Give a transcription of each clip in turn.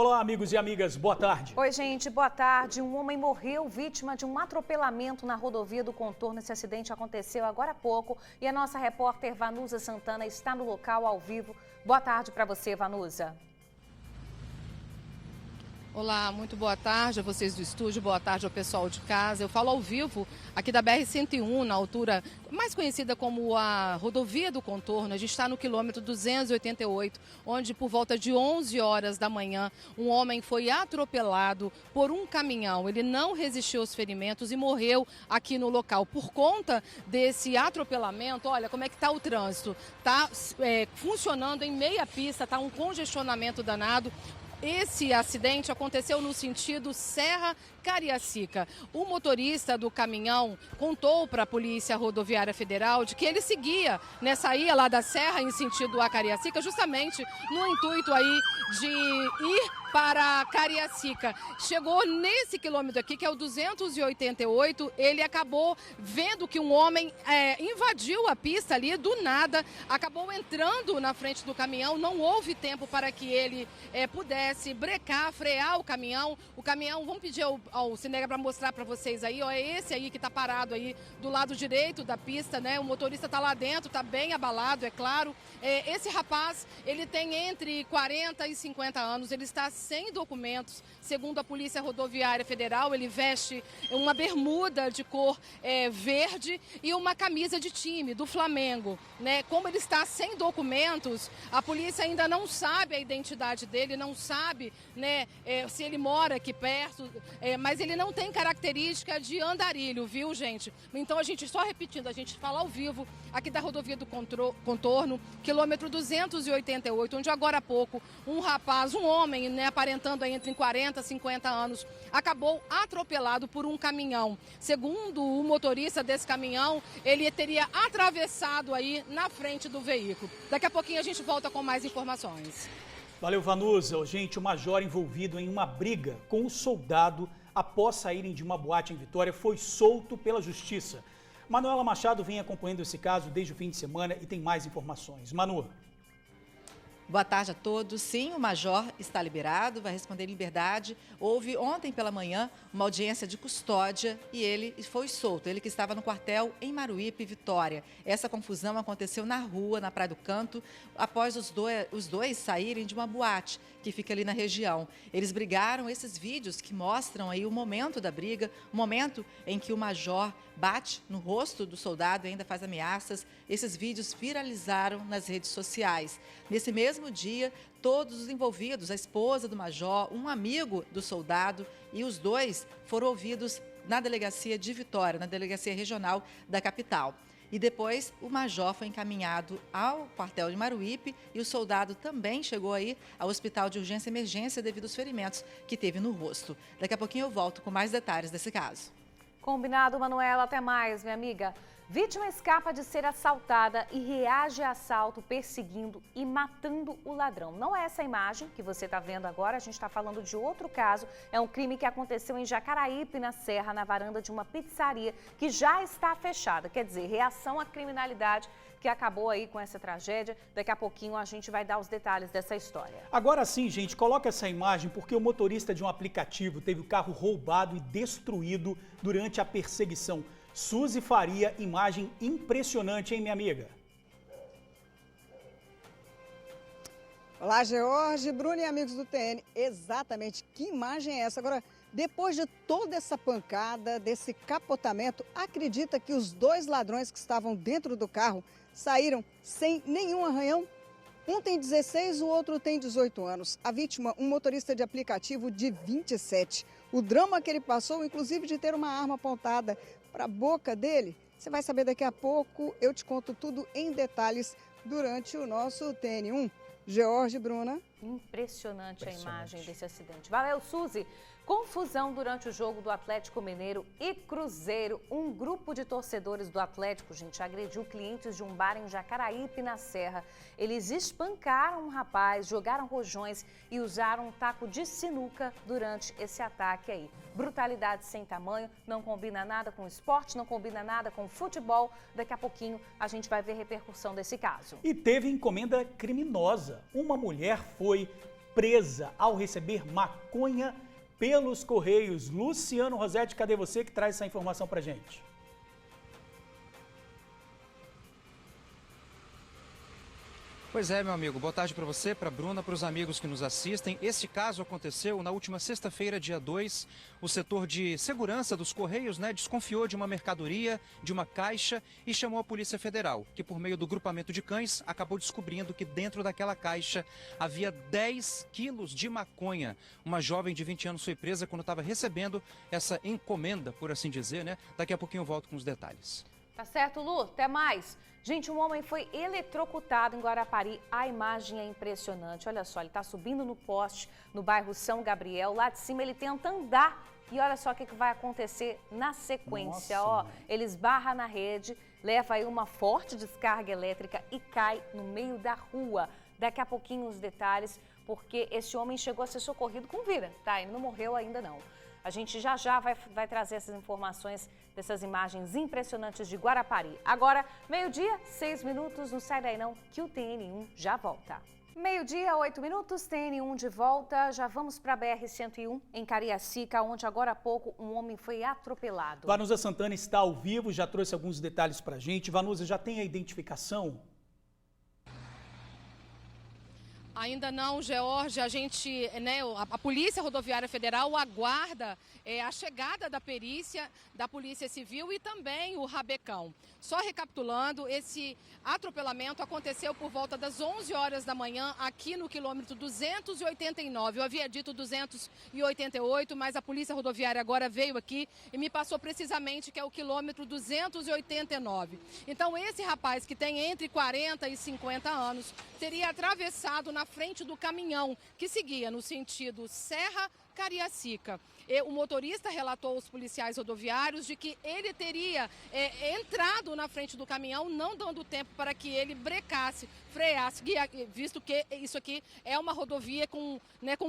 Olá, amigos e amigas, boa tarde. Oi, gente, boa tarde. Um homem morreu vítima de um atropelamento na rodovia do Contorno. Esse acidente aconteceu agora há pouco e a nossa repórter Vanusa Santana está no local ao vivo. Boa tarde para você, Vanusa. Olá, muito boa tarde a vocês do estúdio, boa tarde ao pessoal de casa. Eu falo ao vivo aqui da BR-101, na altura mais conhecida como a rodovia do Contorno. A gente está no quilômetro 288, onde por volta de 11 horas da manhã, um homem foi atropelado por um caminhão. Ele não resistiu aos ferimentos e morreu aqui no local. Por conta desse atropelamento, olha como é que está o trânsito. Está funcionando em meia pista, está um congestionamento danado. Esse acidente aconteceu no sentido Serra-Cariacica. O motorista do caminhão contou para a Polícia Rodoviária Federal de que ele seguia, saía lá da Serra em sentido a Cariacica, justamente no intuito aí de ir para Cariacica. Chegou nesse quilômetro aqui, que é o 288, ele acabou vendo que um homem invadiu a pista ali do nada, acabou entrando na frente do caminhão, não houve tempo para que ele pudesse brecar, frear o caminhão. O caminhão, vamos pedir ao Cinega para mostrar para vocês aí, ó, é esse aí que está parado aí do lado direito da pista, né? O motorista está lá dentro, está bem abalado, é claro. Esse rapaz, ele tem entre 40 e 50 anos, ele está sem documentos, segundo a Polícia Rodoviária Federal. Ele veste uma bermuda de cor verde e uma camisa de time do Flamengo, né? Como ele está sem documentos, a polícia ainda não sabe a identidade dele, não sabe, né, se ele mora aqui perto, mas ele não tem característica de andarilho, viu, gente? Então a gente, só repetindo, a gente fala ao vivo aqui da rodovia do Contorno, quilômetro 288, onde agora há pouco um rapaz, um homem, né, aparentando aí entre 40 e 50 anos, acabou atropelado por um caminhão. Segundo o motorista desse caminhão, ele teria atravessado aí na frente do veículo. Daqui a pouquinho a gente volta com mais informações. Valeu, Vanusa. Gente, o major envolvido em uma briga com um soldado após saírem de uma boate em Vitória foi solto pela justiça. Manuela Machado vem acompanhando esse caso desde o fim de semana e tem mais informações. Manu. Boa tarde a todos. Sim, o major está liberado, vai responder em liberdade. Houve ontem pela manhã uma audiência de custódia e ele foi solto. Ele que estava no quartel em Maruípe, Vitória. Essa confusão aconteceu na rua, na Praia do Canto, após os dois saírem de uma boate que fica ali na região. Eles brigaram. Esses vídeos que mostram aí o momento da briga, o momento em que o major bate no rosto do soldado e ainda faz ameaças. Esses vídeos viralizaram nas redes sociais. Nesse mesmo dia, todos os envolvidos, a esposa do major, um amigo do soldado e os dois foram ouvidos na delegacia de Vitória, na delegacia regional da capital. E depois o major foi encaminhado ao quartel de Maruípe e o soldado também chegou aí ao hospital de urgência e emergência devido aos ferimentos que teve no rosto. Daqui a pouquinho eu volto com mais detalhes desse caso. Combinado, Manuela. Até mais, minha amiga. Vítima escapa de ser assaltada e reage a assalto perseguindo e matando o ladrão. Não é essa imagem que você está vendo agora, a gente está falando de outro caso. É um crime que aconteceu em Jacaraípe, na Serra, na varanda de uma pizzaria que já está fechada. Quer dizer, reação à criminalidade que acabou aí com essa tragédia. Daqui a pouquinho a gente vai dar os detalhes dessa história. Agora sim, gente, coloca essa imagem porque o motorista de um aplicativo teve o carro roubado e destruído durante a perseguição. Suzy Faria, imagem impressionante, hein, minha amiga? Olá, George, Bruno e amigos do TN. Exatamente, que imagem é essa? Agora, depois de toda essa pancada, desse capotamento, acredita que os dois ladrões que estavam dentro do carro saíram sem nenhum arranhão? Um tem 16, o outro tem 18 anos. A vítima, um motorista de aplicativo de 27. O drama que ele passou, inclusive de ter uma arma apontada para a boca dele, você vai saber daqui a pouco. Eu te conto tudo em detalhes durante o nosso TN1. George, Bruna. Impressionante a imagem desse acidente. Valeu, Suzy. Confusão durante o jogo do Atlético Mineiro e Cruzeiro. Um grupo de torcedores do Atlético, gente, agrediu clientes de um bar em Jacaraípe, na Serra. Eles espancaram um rapaz, jogaram rojões e usaram um taco de sinuca durante esse ataque aí. Brutalidade sem tamanho, não combina nada com esporte, não combina nada com futebol. Daqui a pouquinho a gente vai ver repercussão desse caso. E teve encomenda criminosa. Uma mulher foi presa ao receber maconha pelos Correios. Luciano Rosetti, cadê você que traz essa informação pra gente? Pois é, meu amigo. Boa tarde para você, para a Bruna, para os amigos que nos assistem. Este caso aconteceu na última sexta-feira, dia 2. O setor de segurança dos Correios, desconfiou de uma mercadoria, de uma caixa e chamou a Polícia Federal, que por meio do grupamento de cães acabou descobrindo que dentro daquela caixa havia 10 quilos de maconha. Uma jovem de 20 anos foi presa quando estava recebendo essa encomenda, por assim dizer, Daqui a pouquinho eu volto com os detalhes. Tá certo, Lu. Até mais. Gente, um homem foi eletrocutado em Guarapari. A imagem é impressionante. Olha só, ele está subindo no poste no bairro São Gabriel. Lá de cima ele tenta andar. E olha só o que vai acontecer na sequência. Nossa, ele esbarra na rede, leva aí uma forte descarga elétrica e cai no meio da rua. Daqui a pouquinho os detalhes, porque esse homem chegou a ser socorrido com vida, tá? Ele não morreu ainda não. A gente já vai trazer essas informações dessas imagens impressionantes de Guarapari. Agora, 12h, 6 minutos, não sai daí não, que o TN1 já volta. 12h, 8 minutos, TN1 de volta. Já vamos para a BR-101, em Cariacica, onde agora há pouco um homem foi atropelado. Vanusa Santana está ao vivo, já trouxe alguns detalhes pra gente. Vanusa, já tem a identificação? Ainda não, George. A Polícia Rodoviária Federal aguarda a chegada da perícia da Polícia Civil e também o rabecão. Só recapitulando, esse atropelamento aconteceu por volta das 11 horas da manhã aqui no quilômetro 289. Eu havia dito 288, mas a Polícia Rodoviária agora veio aqui e me passou precisamente que é o quilômetro 289. Então, esse rapaz que tem entre 40 e 50 anos teria atravessado na frente do caminhão que seguia no sentido Serra Cariacica. O motorista relatou aos policiais rodoviários de que ele teria entrado na frente do caminhão, não dando tempo para que ele brecasse, freasse, visto que isso aqui é uma rodovia com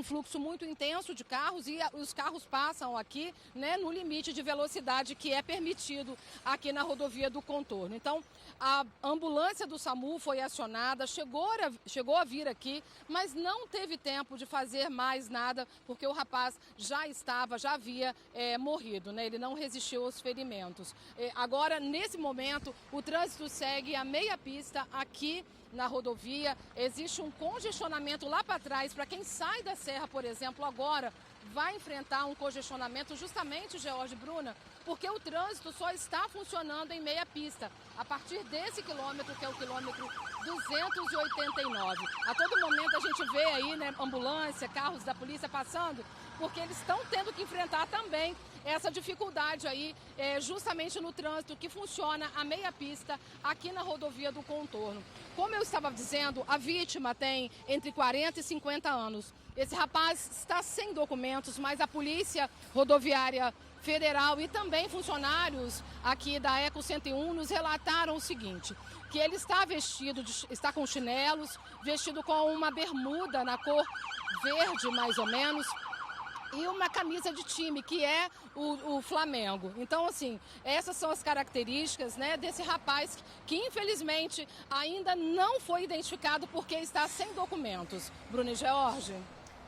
fluxo muito intenso de carros e os carros passam aqui no limite de velocidade que é permitido aqui na rodovia do contorno. Então, a ambulância do SAMU foi acionada, chegou a vir aqui, mas não teve tempo de fazer mais nada, porque o rapaz já havia morrido, ele não resistiu aos ferimentos. Agora, nesse momento, o trânsito segue a meia pista aqui na rodovia. Existe um congestionamento lá para trás, para quem sai da serra, por exemplo, agora vai enfrentar um congestionamento justamente, George, Bruna, porque o trânsito só está funcionando em meia pista, a partir desse quilômetro, que é o quilômetro 289. A todo momento a gente vê aí, ambulância, carros da polícia passando, porque eles estão tendo que enfrentar também essa dificuldade aí, justamente no trânsito que funciona a meia pista aqui na rodovia do contorno. Como eu estava dizendo, a vítima tem entre 40 e 50 anos. Esse rapaz está sem documentos, mas a Polícia Rodoviária Federal e também funcionários aqui da Eco 101 nos relataram o seguinte, que ele está com chinelos, vestido com uma bermuda na cor verde, mais ou menos, e uma camisa de time, que é o Flamengo. Então, assim, essas são as características desse rapaz que, infelizmente, ainda não foi identificado porque está sem documentos. Bruna e George?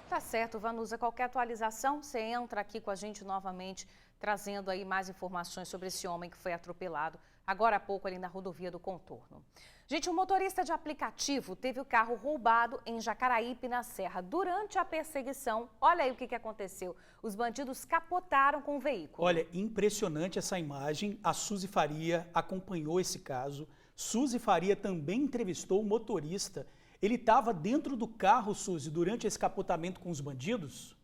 Tá certo, Vanusa. Qualquer atualização, você entra aqui com a gente novamente, trazendo aí mais informações sobre esse homem que foi atropelado agora há pouco ali na rodovia do contorno. Gente, um motorista de aplicativo teve o carro roubado em Jacaraípe, na Serra. Durante a perseguição, olha aí o que aconteceu. Os bandidos capotaram com o veículo. Olha, impressionante essa imagem. A Suzy Faria acompanhou esse caso. Suzy Faria também entrevistou o motorista. Ele estava dentro do carro, Suzy, durante esse capotamento com os bandidos?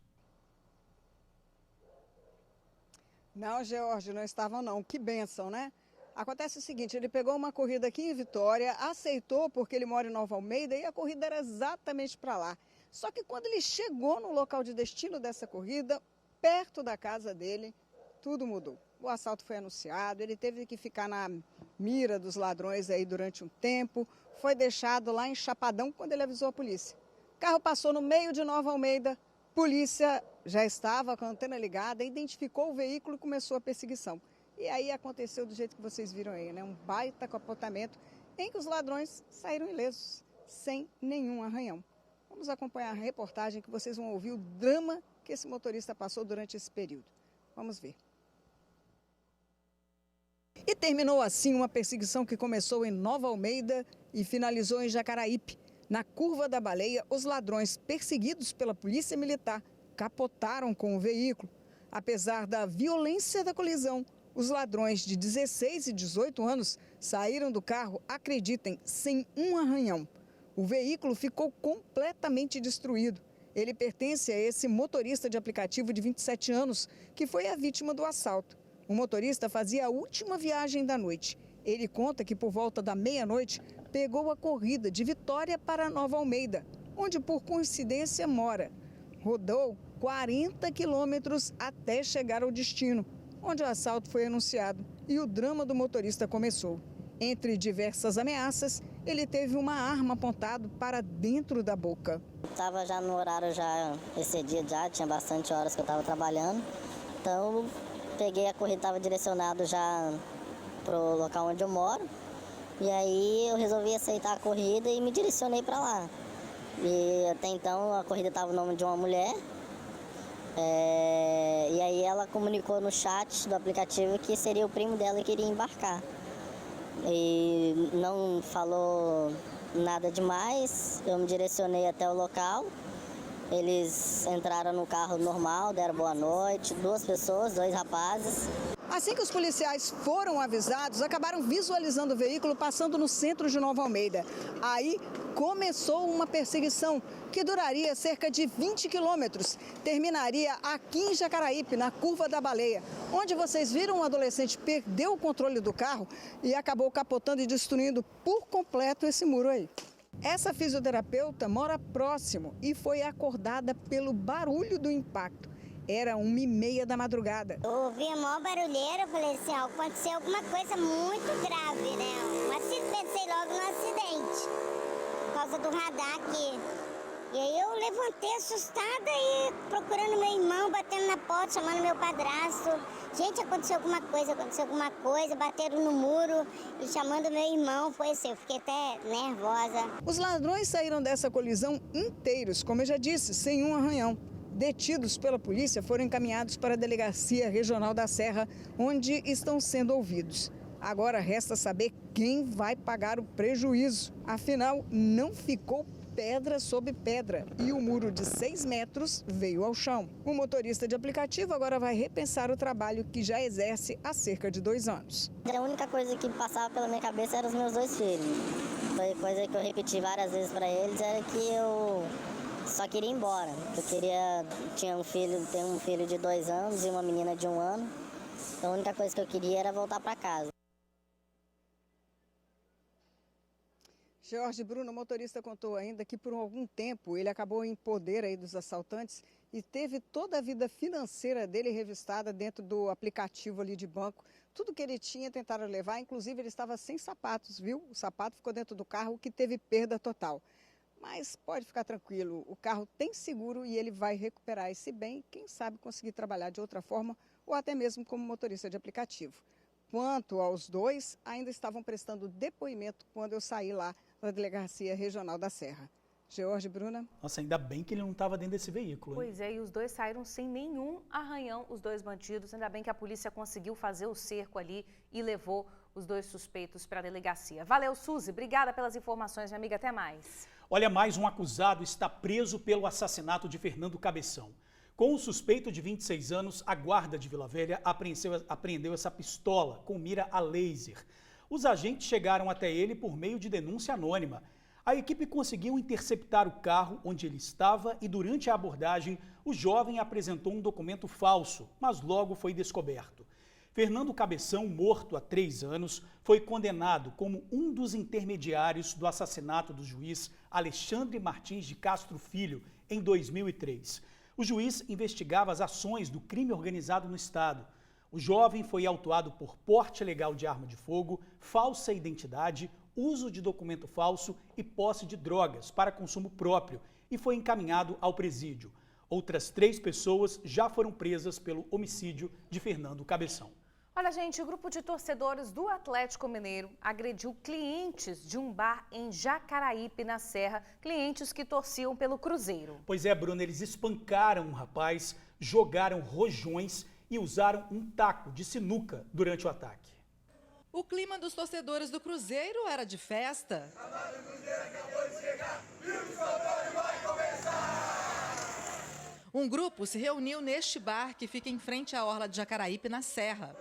Não, George, não estavam não. Que bênção, né? Acontece o seguinte, ele pegou uma corrida aqui em Vitória, aceitou porque ele mora em Nova Almeida e a corrida era exatamente para lá. Só que quando ele chegou no local de destino dessa corrida, perto da casa dele, tudo mudou. O assalto foi anunciado, ele teve que ficar na mira dos ladrões aí durante um tempo, foi deixado lá em Chapadão quando ele avisou a polícia. O carro passou no meio de Nova Almeida, polícia já estava com a antena ligada, identificou o veículo e começou a perseguição. E aí aconteceu do jeito que vocês viram aí, um baita capotamento em que os ladrões saíram ilesos, sem nenhum arranhão. Vamos acompanhar a reportagem que vocês vão ouvir o drama que esse motorista passou durante esse período. Vamos ver. E terminou assim uma perseguição que começou em Nova Almeida e finalizou em Jacaraípe. Na Curva da Baleia, os ladrões perseguidos pela Polícia Militar capotaram com o veículo. Apesar da violência da colisão, os ladrões de 16 e 18 anos saíram do carro, acreditem, sem um arranhão. O veículo ficou completamente destruído. Ele pertence a esse motorista de aplicativo de 27 anos, que foi a vítima do assalto. O motorista fazia a última viagem da noite. Ele conta que por volta da meia-noite pegou a corrida de Vitória para Nova Almeida, onde por coincidência mora. Rodou 40 quilômetros até chegar ao destino, onde o assalto foi anunciado e o drama do motorista começou. Entre diversas ameaças, ele teve uma arma apontada para dentro da boca. Estava já no horário já excedido, tinha bastante horas que eu estava trabalhando, então peguei a corrida, estava direcionado já para o local onde eu moro, e aí eu resolvi aceitar a corrida e me direcionei para lá. E até então a corrida estava no nome de uma mulher, e aí ela comunicou no chat do aplicativo que seria o primo dela que iria embarcar. E não falou nada demais, eu me direcionei até o local. Eles entraram no carro normal, deram boa noite, 2 pessoas, 2 rapazes. Assim que os policiais foram avisados, acabaram visualizando o veículo passando no centro de Nova Almeida. Aí começou uma perseguição que duraria cerca de 20 quilômetros. Terminaria aqui em Jacaraípe, na Curva da Baleia, onde vocês viram um adolescente perder o controle do carro e acabou capotando e destruindo por completo esse muro aí. Essa fisioterapeuta mora próximo e foi acordada pelo barulho do impacto. Era 1h30 da madrugada. Eu ouvi a maior barulheira, eu falei assim, aconteceu alguma coisa muito grave, né? Pensei logo no acidente, por causa do radar aqui. E aí eu levantei assustada e procurando meu irmão, batendo na porta, chamando meu padrasto. Gente, aconteceu alguma coisa, bateram no muro e chamando meu irmão, foi assim, eu fiquei até nervosa. Os ladrões saíram dessa colisão inteiros, como eu já disse, sem um arranhão. Detidos pela polícia, foram encaminhados para a Delegacia Regional da Serra, onde estão sendo ouvidos. Agora resta saber quem vai pagar o prejuízo. Afinal, não ficou pedra sobre pedra e o muro de 6 metros veio ao chão. O motorista de aplicativo agora vai repensar o trabalho que já exerce há cerca de 2 anos. A única coisa que passava pela minha cabeça eram os meus 2 filhos. Foi coisa que eu repeti várias vezes para eles, era que eu só queria ir embora. Tenho um filho de 2 anos e uma menina de 1 ano. Então a única coisa que eu queria era voltar para casa. Jorge Bruno, o motorista, contou ainda que por algum tempo ele acabou em poder aí dos assaltantes e teve toda a vida financeira dele revistada dentro do aplicativo ali de banco. Tudo que ele tinha tentaram levar, inclusive ele estava sem sapatos, viu? O sapato ficou dentro do carro, o que teve perda total. Mas pode ficar tranquilo, o carro tem seguro e ele vai recuperar esse bem, quem sabe conseguir trabalhar de outra forma ou até mesmo como motorista de aplicativo. Quanto aos 2, ainda estavam prestando depoimento quando eu saí lá na Delegacia Regional da Serra. Jorge, Bruna. Nossa, ainda bem que ele não estava dentro desse veículo. Hein? Pois é, e os 2 saíram sem nenhum arranhão, os 2 bandidos. Ainda bem que a polícia conseguiu fazer o cerco ali e levou os 2 suspeitos para a delegacia. Valeu, Suzy. Obrigada pelas informações, minha amiga. Até mais. Olha, mais um acusado está preso pelo assassinato de Fernando Cabeção. Com o suspeito de 26 anos, a guarda de Vila Velha apreendeu essa pistola com mira a laser. Os agentes chegaram até ele por meio de denúncia anônima. A equipe conseguiu interceptar o carro onde ele estava e durante a abordagem, o jovem apresentou um documento falso, mas logo foi descoberto. Fernando Cabeção, morto há 3 anos, foi condenado como um dos intermediários do assassinato do juiz Alexandre Martins de Castro Filho em 2003. O juiz investigava as ações do crime organizado no estado. O jovem foi autuado por porte ilegal de arma de fogo, falsa identidade, uso de documento falso e posse de drogas para consumo próprio e foi encaminhado ao presídio. Outras 3 pessoas já foram presas pelo homicídio de Fernando Cabeção. Olha, gente, o grupo de torcedores do Atlético Mineiro agrediu clientes de um bar em Jacaraípe, na Serra, clientes que torciam pelo Cruzeiro. Pois é, Bruna, eles espancaram um rapaz, jogaram rojões e usaram um taco de sinuca durante o ataque. O clima dos torcedores do Cruzeiro era de festa. Um grupo se reuniu neste bar que fica em frente à orla de Jacaraípe, na Serra.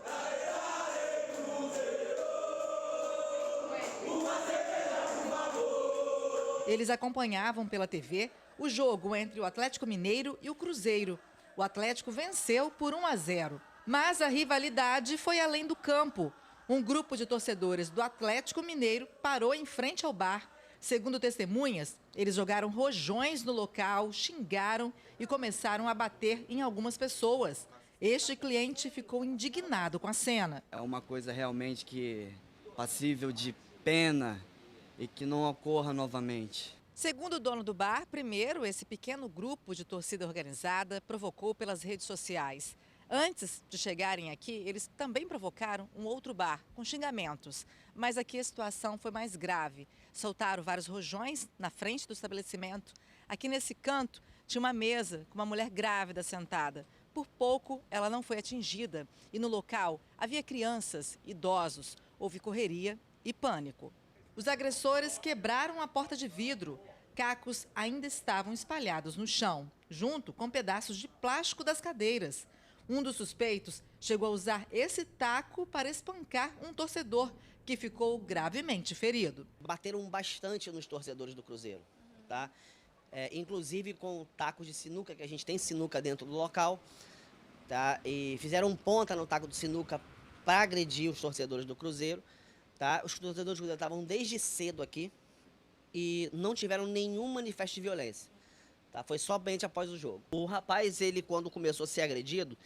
Eles acompanhavam pela TV o jogo entre o Atlético Mineiro e o Cruzeiro. O Atlético venceu por 1-0, mas a rivalidade foi além do campo. Um grupo de torcedores do Atlético Mineiro parou em frente ao bar. Segundo testemunhas, eles jogaram rojões no local, xingaram e começaram a bater em algumas pessoas. Este cliente ficou indignado com a cena. É uma coisa realmente que passível de pena e que não ocorra novamente. Segundo o dono do bar, primeiro, esse pequeno grupo de torcida organizada provocou pelas redes sociais. Antes de chegarem aqui, eles também provocaram um outro bar, com xingamentos. Mas aqui a situação foi mais grave. Soltaram vários rojões na frente do estabelecimento. Aqui nesse canto tinha uma mesa com uma mulher grávida sentada. Por pouco, ela não foi atingida. E no local havia crianças, idosos. Houve correria e pânico. Os agressores quebraram a porta de vidro. Cacos ainda estavam espalhados no chão, junto com pedaços de plástico das cadeiras. Um dos suspeitos chegou a usar esse taco para espancar um torcedor que ficou gravemente ferido. Bateram bastante nos torcedores do Cruzeiro, tá? Inclusive com tacos de sinuca, que a gente tem sinuca dentro do local, tá? E fizeram ponta no taco de sinuca para agredir os torcedores do Cruzeiro, tá? Os torcedores do Cruzeiro estavam desde cedo aqui e não tiveram nenhum manifesto de violência. Tá? Foi somente após o jogo. O rapaz, ele quando começou a ser agredido,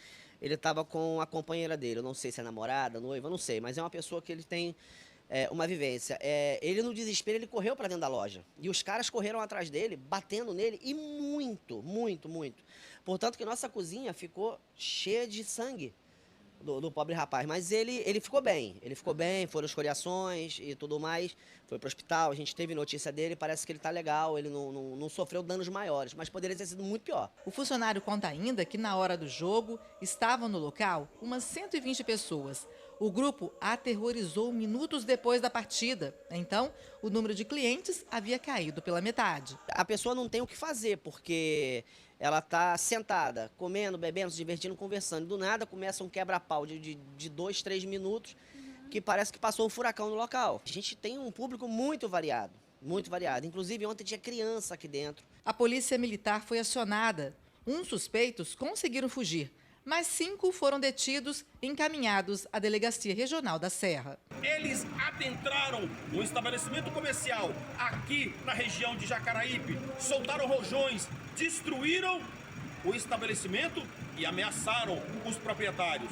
ele estava com a companheira dele. Eu não sei se é namorada, noiva, não sei. Mas é uma pessoa que ele tem uma vivência. Ele, no desespero, ele correu para dentro da loja. E os caras correram atrás dele, batendo nele. E muito, muito, muito. Portanto, que nossa cozinha ficou cheia de sangue do pobre rapaz. Mas ele ficou bem. Ele ficou bem, foram escoriações e tudo mais. Foi para o hospital, a gente teve notícia dele, parece que ele está legal, ele não sofreu danos maiores, mas poderia ter sido muito pior. O funcionário conta ainda que na hora do jogo estavam no local umas 120 pessoas. O grupo aterrorizou minutos depois da partida. Então, o número de clientes havia caído pela metade. A pessoa não tem o que fazer, porque ela está sentada, comendo, bebendo, se divertindo, conversando. Do nada começa um quebra-pau de 2, 3 minutos, que parece que passou um furacão no local. A gente tem um público muito variado, muito variado. Inclusive, ontem tinha criança aqui dentro. A polícia militar foi acionada. Uns suspeitos conseguiram fugir, mas 5 foram detidos e encaminhados à Delegacia Regional da Serra. Eles adentraram no estabelecimento comercial aqui na região de Jacaraípe, soltaram rojões, destruíram o estabelecimento e ameaçaram os proprietários.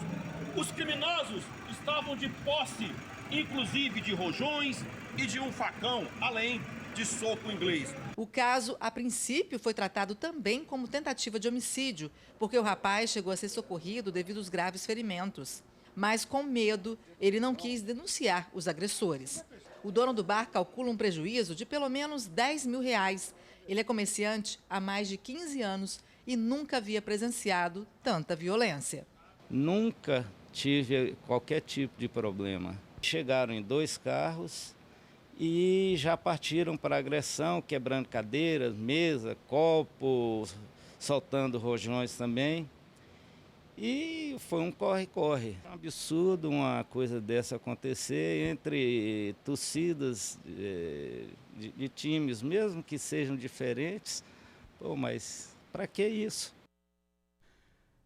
Os criminosos estavam de posse, inclusive de rojões e de um facão, além de soco inglês. O caso, a princípio, foi tratado também como tentativa de homicídio, porque o rapaz chegou a ser socorrido devido aos graves ferimentos. Mas, com medo, ele não quis denunciar os agressores. O dono do bar calcula um prejuízo de pelo menos R$10 mil. Ele é comerciante há mais de 15 anos e nunca havia presenciado tanta violência. Nunca tive qualquer tipo de problema. Chegaram em 2 carros e já partiram para agressão, quebrando cadeiras, mesa, copos, soltando rojões também. E foi um corre-corre. É um absurdo uma coisa dessa acontecer entre torcidas de times, mesmo que sejam diferentes. Pô, mas para que isso?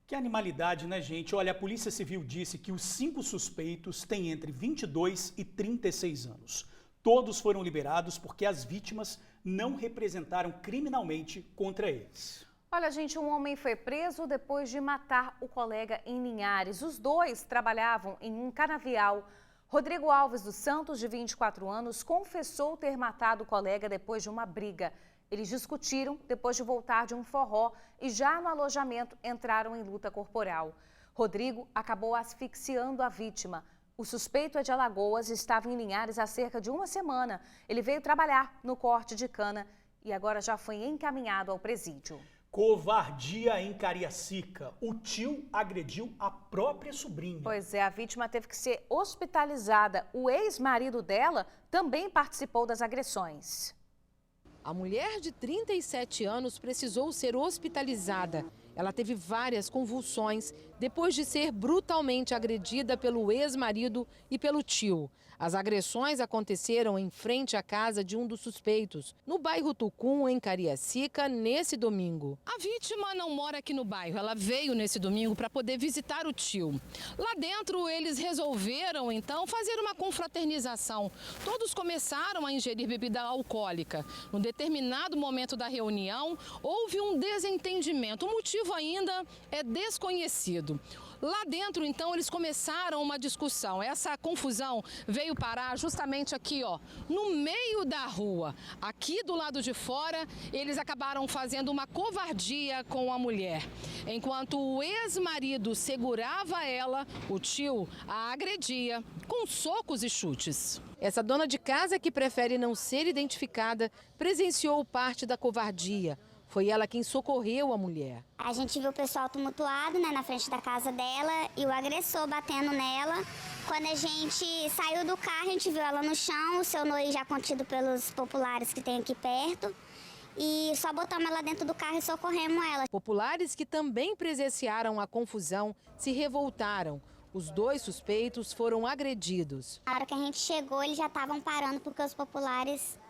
Que animalidade, né, gente? Olha, a Polícia Civil disse que os 5 suspeitos têm entre 22 e 36 anos. Todos foram liberados porque as vítimas não representaram criminalmente contra eles. Olha, gente, um homem foi preso depois de matar o colega em Linhares. Os dois trabalhavam em um canavial. Rodrigo Alves dos Santos, de 24 anos, confessou ter matado o colega depois de uma briga. Eles discutiram depois de voltar de um forró e já no alojamento entraram em luta corporal. Rodrigo acabou asfixiando a vítima. O suspeito é de Alagoas e estava em Linhares há cerca de uma semana. Ele veio trabalhar no corte de cana e agora já foi encaminhado ao presídio. Covardia em Cariacica. O tio agrediu a própria sobrinha. Pois é, a vítima teve que ser hospitalizada. O ex-marido dela também participou das agressões. A mulher de 37 anos precisou ser hospitalizada. Ela teve várias convulsões depois de ser brutalmente agredida pelo ex-marido e pelo tio. As agressões aconteceram em frente à casa de um dos suspeitos, no bairro Tucum, em Cariacica, nesse domingo. A vítima não mora aqui no bairro, ela veio nesse domingo para poder visitar o tio. Lá dentro, eles resolveram, então, fazer uma confraternização. Todos começaram a ingerir bebida alcoólica. Num determinado momento da reunião, houve um desentendimento. O motivo ainda é desconhecido. Lá dentro, então, eles começaram uma discussão. Essa confusão veio parar justamente aqui, ó, no meio da rua. Aqui do lado de fora, eles acabaram fazendo uma covardia com a mulher. Enquanto o ex-marido segurava ela, o tio a agredia com socos e chutes. Essa dona de casa, que prefere não ser identificada, presenciou parte da covardia. Foi ela quem socorreu a mulher. A gente viu o pessoal tumultuado, né, na frente da casa dela e o agressor batendo nela. Quando a gente saiu do carro, a gente viu ela no chão, o seu Noí já contido pelos populares que tem aqui perto. E só botamos ela dentro do carro e socorremos ela. Populares que também presenciaram a confusão se revoltaram. Os dois suspeitos foram agredidos. Na hora que a gente chegou, eles já estavam parando porque os populares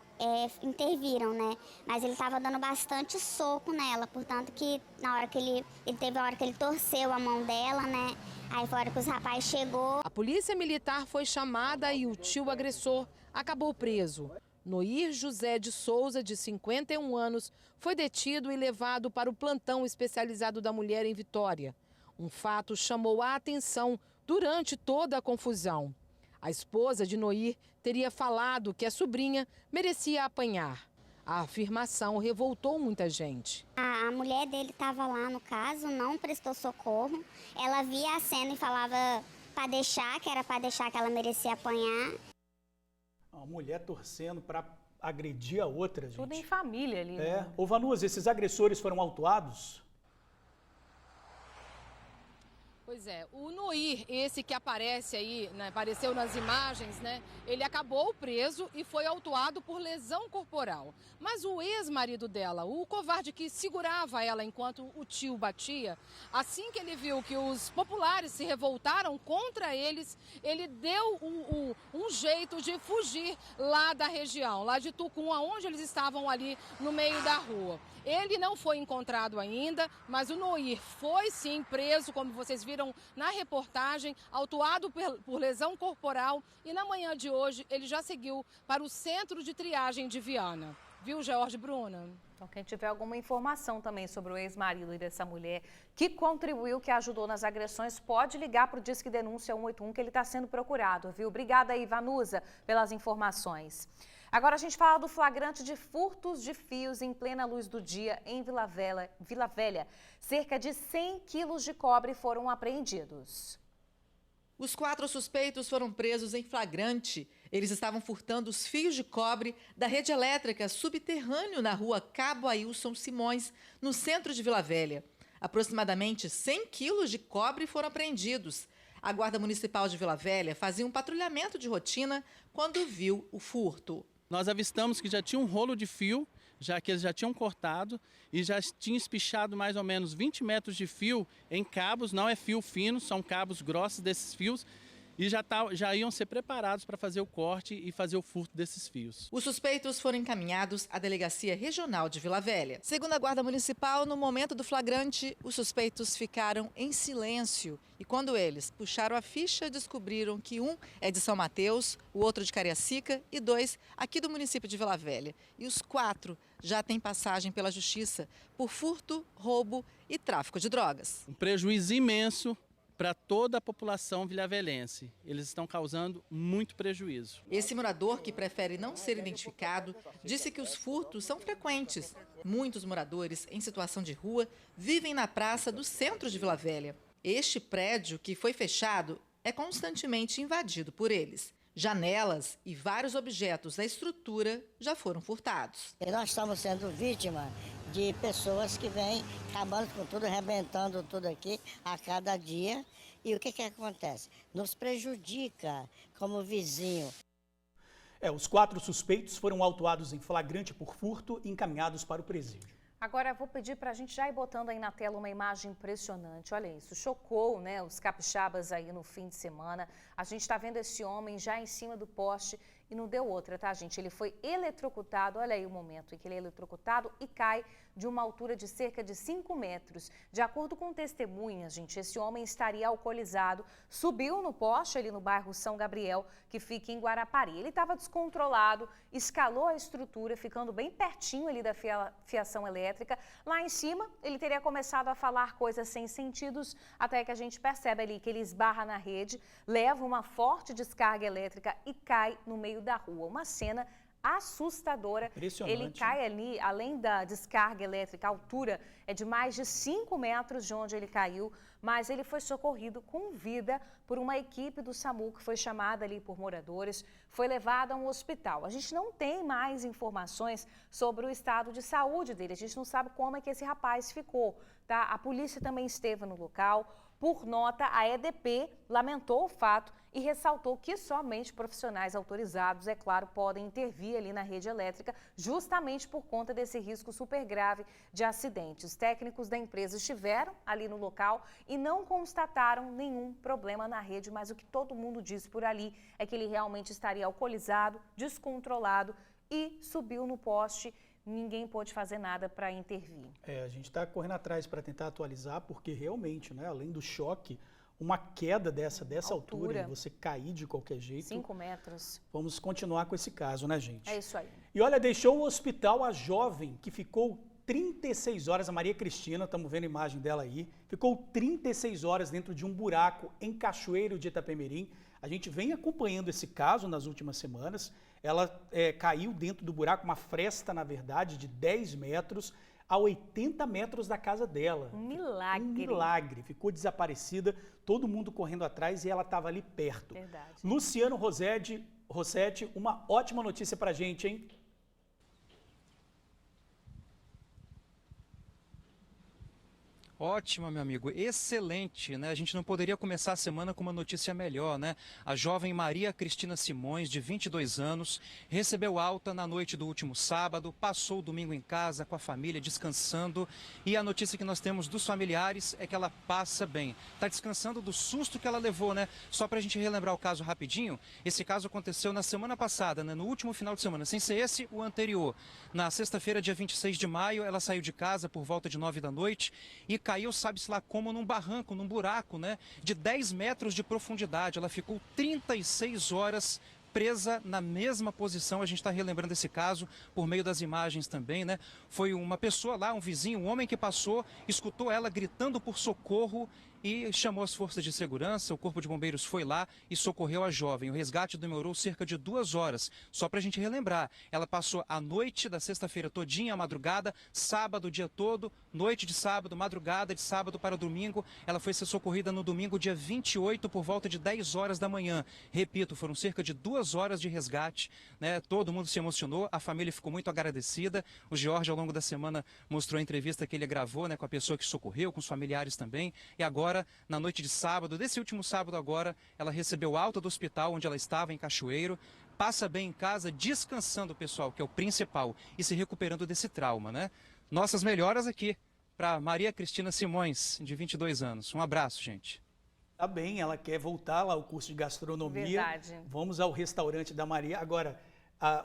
interviram, né? Mas ele estava dando bastante soco nela, portanto que na hora que ele teve a hora que ele torceu a mão dela, né? Aí foi a hora que os rapazes chegou. A polícia militar foi chamada e o tio agressor acabou preso. Noir José de Souza, de 51 anos, foi detido e levado para o plantão especializado da mulher em Vitória. Um fato chamou a atenção durante toda a confusão. A esposa de Noir teria falado que a sobrinha merecia apanhar. A afirmação revoltou muita gente. A mulher dele estava lá no caso, não prestou socorro. Ela via a cena e falava para deixar, que era para deixar, que ela merecia apanhar. A mulher torcendo para agredir a outra, gente. Tudo em família ali, né? Ô Vanusa, esses agressores foram autuados? Pois é, o Noir, esse que aparece aí, né, apareceu nas imagens, né? Ele acabou preso e foi autuado por lesão corporal. Mas o ex-marido dela, o covarde que segurava ela enquanto o tio batia, assim que ele viu que os populares se revoltaram contra eles, ele deu um jeito de fugir lá da região, lá de Tucum, onde eles estavam ali no meio da rua. Ele não foi encontrado ainda, mas o Noir foi sim preso, como vocês viram na reportagem, autuado por lesão corporal, e na manhã de hoje ele já seguiu para o centro de triagem de Viana. Viu, George, Bruna? Então, quem tiver alguma informação também sobre o ex-marido e dessa mulher que contribuiu, que ajudou nas agressões, pode ligar para o Disque Denúncia 181, que ele está sendo procurado, viu? Obrigada aí, Vanusa, pelas informações. Agora a gente fala do flagrante de furtos de fios em plena luz do dia em Vila Velha. Cerca de 100 quilos de cobre foram apreendidos. Os 4 suspeitos foram presos em flagrante. Eles estavam furtando os fios de cobre da rede elétrica subterrâneo na rua Cabo Ailson Simões, no centro de Vila Velha. Aproximadamente 100 quilos de cobre foram apreendidos. A Guarda Municipal de Vila Velha fazia um patrulhamento de rotina quando viu o furto. Nós avistamos que já tinha um rolo de fio, já que eles já tinham cortado e já tinham espichado mais ou menos 20 metros de fio em cabos, não é fio fino, são cabos grossos desses fios, e já iam ser preparados para fazer o corte e fazer o furto desses fios. Os suspeitos foram encaminhados à Delegacia Regional de Vila Velha. Segundo a Guarda Municipal, no momento do flagrante, os suspeitos ficaram em silêncio. E quando eles puxaram a ficha, descobriram que um é de São Mateus, o outro de Cariacica e 2 aqui do município de Vila Velha. E os 4 já têm passagem pela Justiça por furto, roubo e tráfico de drogas. Um prejuízo imenso para toda a população vilavelense. Eles estão causando muito prejuízo. Esse morador, que prefere não ser identificado, disse que os furtos são frequentes. Muitos moradores em situação de rua vivem na praça do centro de Vila Velha. Este prédio, que foi fechado, é constantemente invadido por eles. Janelas e vários objetos da estrutura já foram furtados. E nós estamos sendo vítima de pessoas que vêm acabando com tudo, arrebentando tudo aqui a cada dia. E o que acontece? Nos prejudica como vizinho. Os 4 suspeitos foram autuados em flagrante por furto e encaminhados para o presídio. Agora eu vou pedir para a gente já ir botando aí na tela uma imagem impressionante. Olha isso, chocou, né, os capixabas aí no fim de semana. A gente está vendo esse homem já em cima do poste e não deu outra, tá, gente? Ele foi eletrocutado, olha aí o momento em que ele é eletrocutado e cai de uma altura de cerca de 5 metros. De acordo com testemunhas, gente, esse homem estaria alcoolizado, subiu no poste ali no bairro São Gabriel, que fica em Guarapari. Ele estava descontrolado, escalou a estrutura, ficando bem pertinho ali da fiação elétrica. Lá em cima, ele teria começado a falar coisas sem sentidos, até que a gente percebe ali que ele esbarra na rede, leva uma forte descarga elétrica e cai no meio da rua. Uma cena assustadora. Ele cai ali, além da descarga elétrica, a altura é de mais de 5 metros de onde ele caiu, mas ele foi socorrido com vida por uma equipe do SAMU que foi chamada ali por moradores, foi levado a um hospital. A gente não tem mais informações sobre o estado de saúde dele, a gente não sabe como é que esse rapaz ficou, tá? A polícia também esteve no local. Por nota, a EDP lamentou o fato e ressaltou que somente profissionais autorizados, é claro, podem intervir ali na rede elétrica, justamente por conta desse risco super grave de acidentes. Técnicos da empresa estiveram ali no local e não constataram nenhum problema na rede, mas o que todo mundo disse por ali é que ele realmente estaria alcoolizado, descontrolado e subiu no poste. Ninguém pôde fazer nada para intervir. A gente está correndo atrás para tentar atualizar, porque realmente, né, além do choque, uma queda dessa altura, você cair de qualquer jeito. 5 metros. Vamos continuar com esse caso, né, gente? É isso aí. E olha, deixou o hospital a jovem que ficou 36 horas, a Maria Cristina, estamos vendo a imagem dela aí, ficou 36 horas dentro de um buraco em Cachoeiro de Itapemirim. A gente vem acompanhando esse caso nas últimas semanas. Ela caiu dentro do buraco, uma fresta, na verdade, de 10 metros a 80 metros da casa dela. Um milagre. Um milagre. Ficou desaparecida, todo mundo correndo atrás e ela estava ali perto. Verdade. Luciano Rossetti, uma ótima notícia pra gente, hein? Ótima, meu amigo, excelente, né? A gente não poderia começar a semana com uma notícia melhor, né? A jovem Maria Cristina Simões, de 22 anos, recebeu alta na noite do último sábado, passou o domingo em casa com a família, descansando, e a notícia que nós temos dos familiares é que ela passa bem. Tá descansando do susto que ela levou, né? Só pra gente relembrar o caso rapidinho, esse caso aconteceu na semana passada, né? No último final de semana, sem ser esse, o anterior. Na sexta-feira, dia 26 de maio, ela saiu de casa por volta de 9 da noite e caiu, sabe-se lá como, num barranco, num buraco, né, de 10 metros de profundidade. Ela ficou 36 horas presa na mesma posição. A gente está relembrando esse caso por meio das imagens também, né? Foi uma pessoa lá, um vizinho, um homem que passou, escutou ela gritando por socorro e chamou as forças de segurança. O Corpo de Bombeiros foi lá e socorreu a jovem. O resgate demorou cerca de 2 horas. Só para a gente relembrar, ela passou a noite da sexta-feira todinha, a madrugada, sábado o dia todo, noite de sábado, madrugada de sábado para domingo. Ela foi ser socorrida no domingo, dia 28, por volta de 10 horas da manhã. Repito, foram cerca de 2 horas de resgate, né? Todo mundo se emocionou, a família ficou muito agradecida. O Jorge, ao longo da semana, mostrou a entrevista que ele gravou, né, com a pessoa que socorreu, com os familiares também. E agora, na noite de sábado, desse último sábado agora, ela recebeu alta do hospital onde ela estava, em Cachoeiro, passa bem em casa, descansando, pessoal, que é o principal, e se recuperando desse trauma, né? Nossas melhoras aqui para Maria Cristina Simões, de 22 anos. Um abraço, gente. Tá bem, ela quer voltar lá ao curso de gastronomia. Verdade. Vamos ao restaurante da Maria. Agora,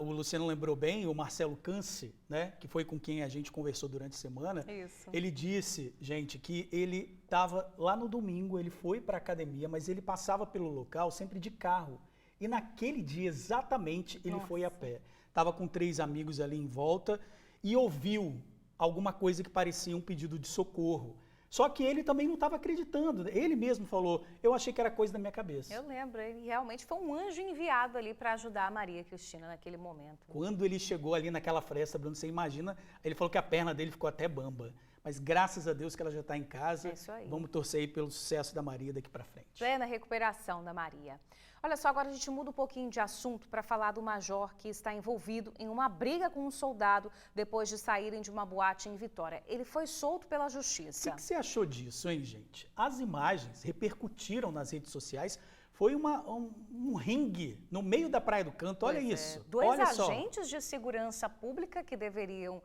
o Luciano lembrou bem, o Marcelo Cance, né, que foi com quem a gente conversou durante a semana. Isso. Ele disse, gente, que ele estava lá no domingo, ele foi para a academia, mas ele passava pelo local sempre de carro. E naquele dia, exatamente, ele foi a pé. Estava com 3 amigos ali em volta e ouviu alguma coisa que parecia um pedido de socorro. Só que ele também não estava acreditando. Ele mesmo falou, eu achei que era coisa da minha cabeça. Eu lembro, ele realmente foi um anjo enviado ali para ajudar a Maria Cristina naquele momento. Quando ele chegou ali naquela fresta, Bruno, você imagina, ele falou que a perna dele ficou até bamba. Mas graças a Deus que ela já está em casa. É isso aí. Vamos torcer aí pelo sucesso da Maria daqui para frente. Plena recuperação da Maria. Olha só, agora a gente muda um pouquinho de assunto para falar do major que está envolvido em uma briga com um soldado depois de saírem de uma boate em Vitória. Ele foi solto pela justiça. O que você achou disso, hein, gente? As imagens repercutiram nas redes sociais. Foi um ringue no meio da Praia do Canto. Olha isso. Dois agentes de segurança pública que deveriam,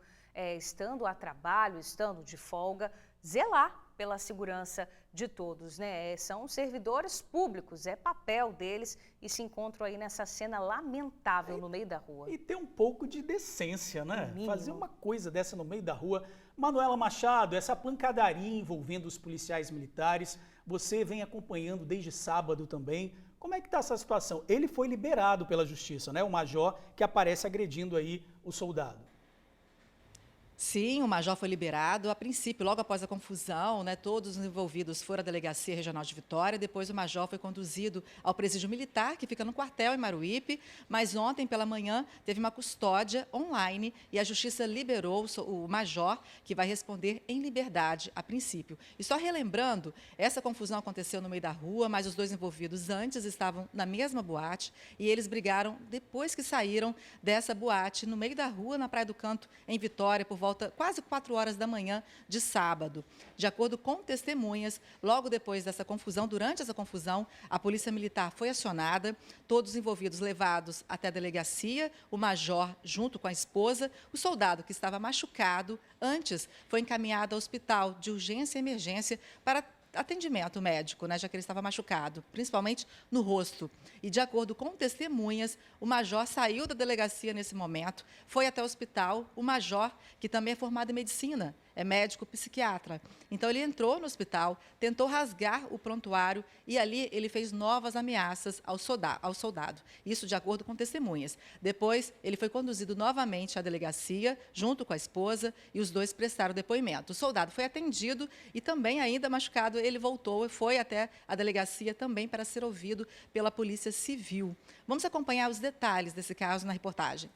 estando a trabalho, estando de folga, zelar pela segurança de todos, né? São servidores públicos, é papel deles e se encontram aí nessa cena lamentável no meio da rua. E ter um pouco de decência, né? Mínimo. Fazer uma coisa dessa no meio da rua. Manuela Machado, essa pancadaria envolvendo os policiais militares, você vem acompanhando desde sábado também. Como é que está essa situação? Ele foi liberado pela justiça, né? O major que aparece agredindo aí o soldado. Sim, o major foi liberado. A princípio, logo após a confusão, né, todos os envolvidos foram à Delegacia Regional de Vitória. Depois, o major foi conduzido ao presídio militar, que fica no quartel em Maruípe. Mas ontem, pela manhã, teve uma custódia online e a Justiça liberou o major, que vai responder em liberdade, a princípio. E só relembrando, essa confusão aconteceu no meio da rua, mas os dois envolvidos antes estavam na mesma boate e eles brigaram depois que saíram dessa boate no meio da rua, na Praia do Canto, em Vitória, por volta quase 4 horas da manhã de sábado. De acordo com testemunhas, logo depois dessa confusão, durante essa confusão, a Polícia Militar foi acionada, todos os envolvidos levados até a delegacia, o major junto com a esposa, o soldado que estava machucado antes foi encaminhado ao hospital de urgência e emergência para atendimento médico, né, já que ele estava machucado, principalmente no rosto. E, de acordo com testemunhas, o major saiu da delegacia nesse momento, foi até o hospital. O major, que também é formado em medicina, é médico psiquiatra. Então, ele entrou no hospital, tentou rasgar o prontuário e ali ele fez novas ameaças ao soldado. Isso de acordo com testemunhas. Depois, ele foi conduzido novamente à delegacia, junto com a esposa, e os dois prestaram depoimento. O soldado foi atendido e também, ainda machucado, ele voltou e foi até a delegacia também para ser ouvido pela Polícia Civil. Vamos acompanhar os detalhes desse caso na reportagem.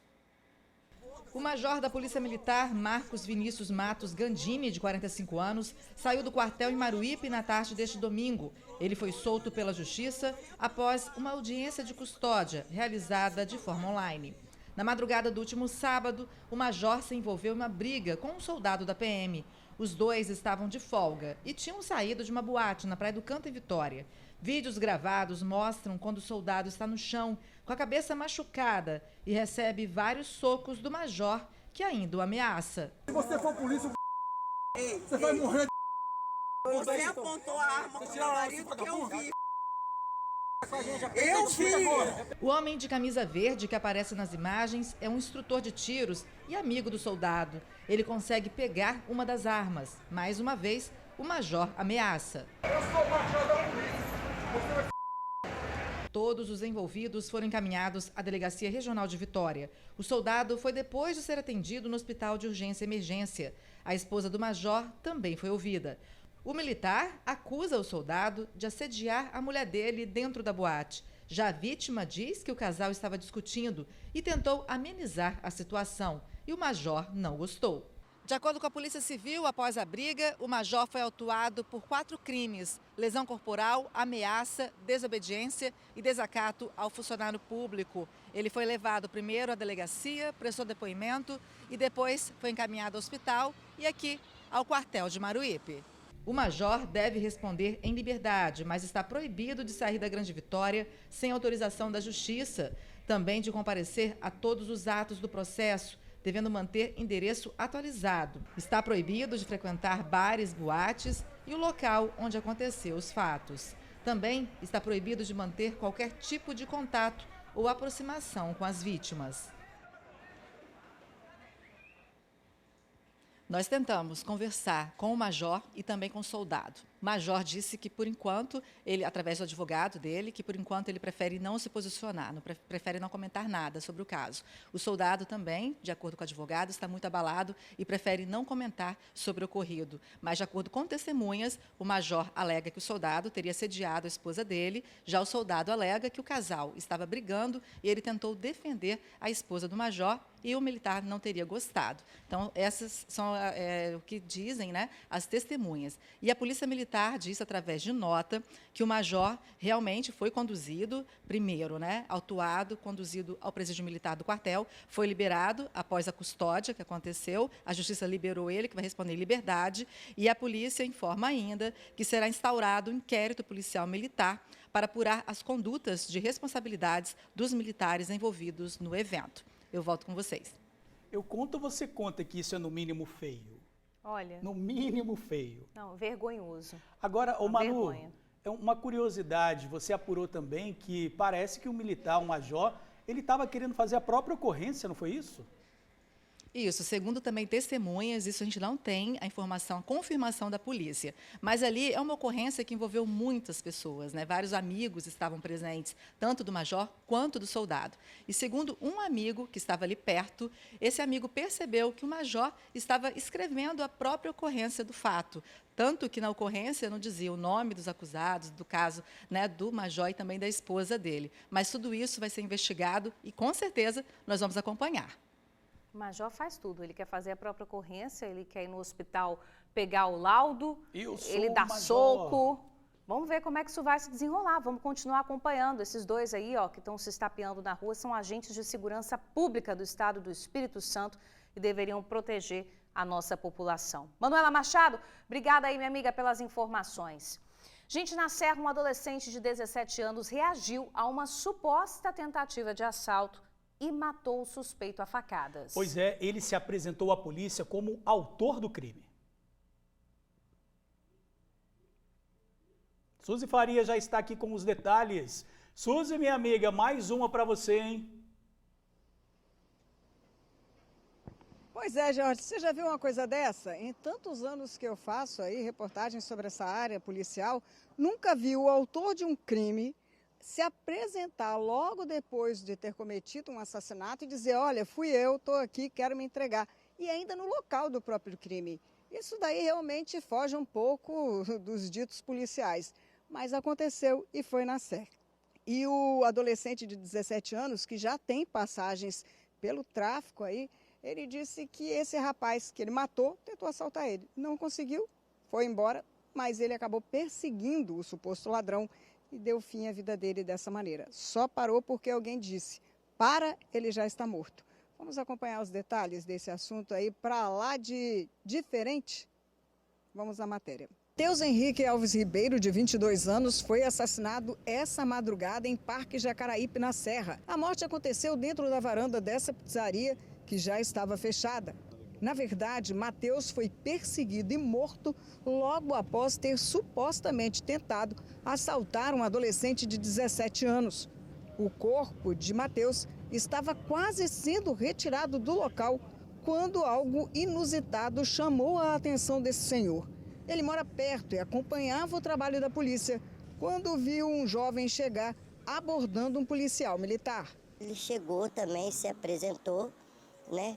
O major da Polícia Militar, Marcos Vinícius Matos Gandini, de 45 anos, saiu do quartel em Maruípe na tarde deste domingo. Ele foi solto pela Justiça após uma audiência de custódia realizada de forma online. Na madrugada do último sábado, o major se envolveu em uma briga com um soldado da PM. Os dois estavam de folga e tinham saído de uma boate na Praia do Canto, em Vitória. Vídeos gravados mostram quando o soldado está no chão, com a cabeça machucada, e recebe vários socos do major, que ainda o ameaça. Se você for polícia, você vai morrer. Você apontou a arma pro meu marido que eu vi. Eu vi! O homem de camisa verde que aparece nas imagens é um instrutor de tiros e amigo do soldado. Ele consegue pegar uma das armas. Mais uma vez, o major ameaça. Eu sou major da polícia. Todos os envolvidos foram encaminhados à Delegacia Regional de Vitória. O soldado foi depois de ser atendido no Hospital de Urgência e Emergência. A esposa do major também foi ouvida. O militar acusa o soldado de assediar a mulher dele dentro da boate. Já a vítima diz que o casal estava discutindo e tentou amenizar a situação. E o major não gostou. De acordo com a Polícia Civil, após a briga, o major foi autuado por 4 crimes: lesão corporal, ameaça, desobediência e desacato ao funcionário público. Ele foi levado primeiro à delegacia, prestou depoimento e depois foi encaminhado ao hospital e aqui ao quartel de Maruípe. O major deve responder em liberdade, mas está proibido de sair da Grande Vitória sem autorização da Justiça, também de comparecer a todos os atos do processo, devendo manter endereço atualizado. Está proibido de frequentar bares, boates e o local onde aconteceu os fatos. Também está proibido de manter qualquer tipo de contato ou aproximação com as vítimas. Nós tentamos conversar com o major e também com o soldado. O major disse que, por enquanto, ele, através do advogado dele, que, por enquanto, ele prefere não se posicionar, prefere não comentar nada sobre o caso. O soldado também, de acordo com o advogado, está muito abalado e prefere não comentar sobre o ocorrido. Mas, de acordo com testemunhas, o major alega que o soldado teria assediado a esposa dele, já o soldado alega que o casal estava brigando e ele tentou defender a esposa do major e o militar não teria gostado. Então, essas são o que dizem, né, as testemunhas. E a Polícia Militar disse, através de nota, que o major realmente foi conduzido, primeiro, né, autuado, conduzido ao presídio militar do quartel, foi liberado após a custódia que aconteceu, a Justiça liberou ele, que vai responder em liberdade, e a polícia informa ainda que será instaurado um inquérito policial militar para apurar as condutas de responsabilidades dos militares envolvidos no evento. Eu volto com vocês. Eu conto ou você conta que isso é no mínimo feio? Olha... No mínimo feio. Não, vergonhoso. Agora, ô Manu, vergonha. É uma curiosidade, você apurou também que parece que o militar, o major, ele estava querendo fazer a própria ocorrência, não foi isso? Isso, segundo também testemunhas, isso a gente não tem a informação, a confirmação da polícia. Mas ali é uma ocorrência que envolveu muitas pessoas, né? Vários amigos estavam presentes, tanto do major quanto do soldado. E segundo um amigo que estava ali perto, esse amigo percebeu que o major estava escrevendo a própria ocorrência do fato. Tanto que na ocorrência não dizia o nome dos acusados, do caso, né, do major e também da esposa dele. Mas tudo isso vai ser investigado e, com certeza, nós vamos acompanhar. O major faz tudo, ele quer fazer a própria ocorrência, ele quer ir no hospital pegar o laudo, ele dá soco. Vamos ver como é que isso vai se desenrolar, vamos continuar acompanhando. Esses dois aí, ó, que estão se estapeando na rua, são agentes de segurança pública do Estado do Espírito Santo e deveriam proteger a nossa população. Manuela Machado, obrigada aí, minha amiga, pelas informações. Gente, na Serra, um adolescente de 17 anos reagiu a uma suposta tentativa de assalto e matou o suspeito a facadas. Pois é, ele se apresentou à polícia como autor do crime. Suzy Faria já está aqui com os detalhes. Suzy, minha amiga, mais uma para você, hein? Pois é, Jorge, você já viu uma coisa dessa? Em tantos anos que eu faço aí reportagens sobre essa área policial, nunca vi o autor de um crime se apresentar logo depois de ter cometido um assassinato e dizer, olha, fui eu, estou aqui, quero me entregar. E ainda no local do próprio crime. Isso daí realmente foge um pouco dos ditos policiais. Mas aconteceu e foi na Serra. E o adolescente de 17 anos, que já tem passagens pelo tráfico aí, ele disse que esse rapaz que ele matou tentou assaltar ele. Não conseguiu, foi embora, mas ele acabou perseguindo o suposto ladrão e deu fim à vida dele dessa maneira. Só parou porque alguém disse, para, ele já está morto. Vamos acompanhar os detalhes desse assunto aí para lá de diferente? Vamos à matéria. Matheus Henrique Alves Ribeiro, de 22 anos, foi assassinado essa madrugada em Parque Jacaraípe, na Serra. A morte aconteceu dentro da varanda dessa pizzaria, que já estava fechada. Na verdade, Matheus foi perseguido e morto logo após ter supostamente tentado assaltar um adolescente de 17 anos. O corpo de Matheus estava quase sendo retirado do local quando algo inusitado chamou a atenção desse senhor. Ele mora perto e acompanhava o trabalho da polícia quando viu um jovem chegar abordando um policial militar. Ele chegou também, se apresentou, né?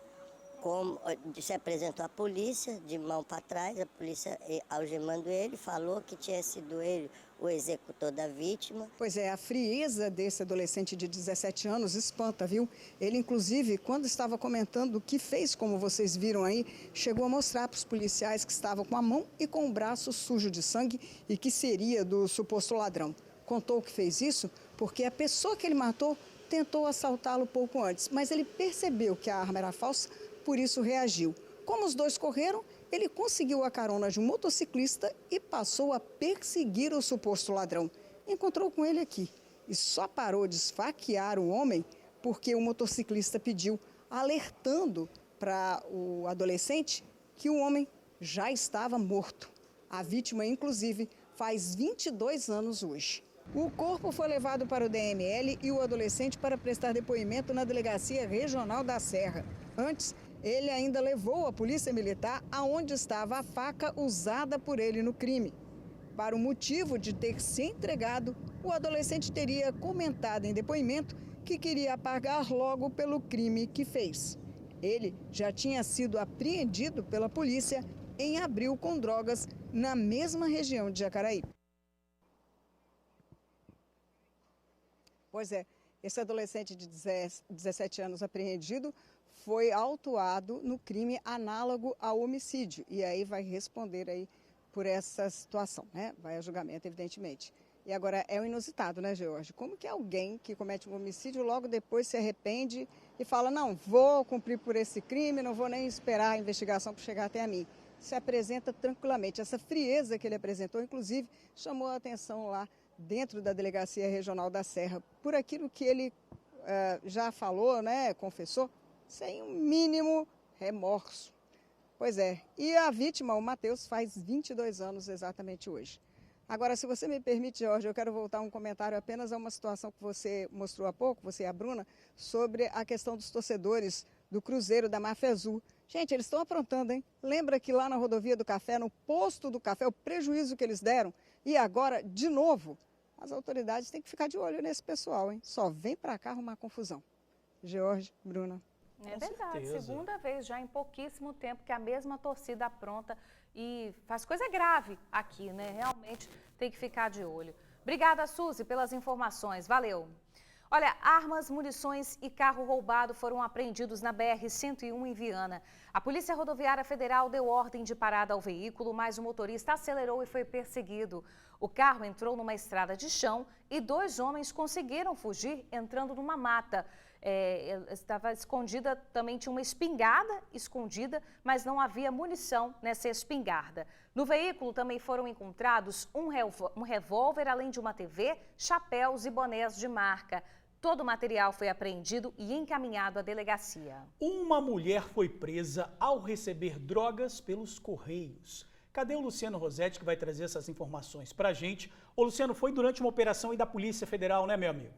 Se apresentou à polícia, de mão para trás, a polícia algemando ele, falou que tinha sido ele o executor da vítima. Pois é, a frieza desse adolescente de 17 anos espanta, viu? Ele, inclusive, quando estava comentando o que fez, como vocês viram aí, chegou a mostrar para os policiais que estavam com a mão e com o braço sujo de sangue e que seria do suposto ladrão. Contou que fez isso porque a pessoa que ele matou tentou assaltá-lo pouco antes, mas ele percebeu que a arma era falsa, por isso reagiu. Como os dois correram, ele conseguiu a carona de um motociclista e passou a perseguir o suposto ladrão. Encontrou com ele aqui e só parou de esfaquear o homem porque o motociclista pediu, alertando para o adolescente que o homem já estava morto. A vítima, inclusive, faz 22 anos hoje. O corpo foi levado para o DML e o adolescente para prestar depoimento na Delegacia Regional da Serra. Antes, ele ainda levou a polícia militar aonde estava a faca usada por ele no crime. para o motivo de ter se entregado, o adolescente teria comentado em depoimento que queria pagar logo pelo crime que fez. Ele já tinha sido apreendido pela polícia em abril com drogas na mesma região de Jacaraípe. Pois é, esse adolescente de 17 anos apreendido foi autuado no crime análogo ao homicídio e aí vai responder aí por essa situação, né? Vai a julgamento, evidentemente. E agora é o inusitado, né, George? Como que alguém que comete um homicídio logo depois se arrepende e fala, não, vou cumprir por esse crime, não vou nem esperar a investigação para chegar até a mim. Se apresenta tranquilamente. Essa frieza que ele apresentou, inclusive, chamou a atenção lá dentro da Delegacia Regional da Serra, por aquilo que ele já falou, né, confessou, sem um mínimo remorso. Pois é, e a vítima, o Matheus, faz 22 anos exatamente hoje. Agora, se você me permite, Jorge, eu quero voltar um comentário apenas a uma situação que você mostrou há pouco, você e a Bruna, sobre a questão dos torcedores do Cruzeiro, da Máfia Azul. Gente, eles estão aprontando, hein? Lembra que lá na rodovia do Café, no posto do Café, o prejuízo que eles deram? E agora, de novo, as autoridades têm que ficar de olho nesse pessoal, hein? Só vem para cá arrumar confusão. Jorge, Bruna. É verdade, segunda vez já em pouquíssimo tempo que a mesma torcida apronta e faz coisa grave aqui, né? Realmente tem que ficar de olho. Obrigada, Suzy, pelas informações. Valeu. Olha, armas, munições e carro roubado foram apreendidos na BR-101 em Viana. A Polícia Rodoviária Federal deu ordem de parada ao veículo, mas o motorista acelerou e foi perseguido. O carro entrou numa estrada de chão e 2 homens conseguiram fugir entrando numa mata. Estava escondida, também tinha uma espingarda escondida, mas não havia munição nessa espingarda. No veículo também foram encontrados um revólver, além de uma TV, chapéus e bonés de marca. Todo o material foi apreendido e encaminhado à delegacia. Uma mulher foi presa ao receber drogas pelos Correios. Cadê o Luciano Rosetti, que vai trazer essas informações para a gente? Ô, Luciano, foi durante uma operação aí da Polícia Federal, né, meu amigo?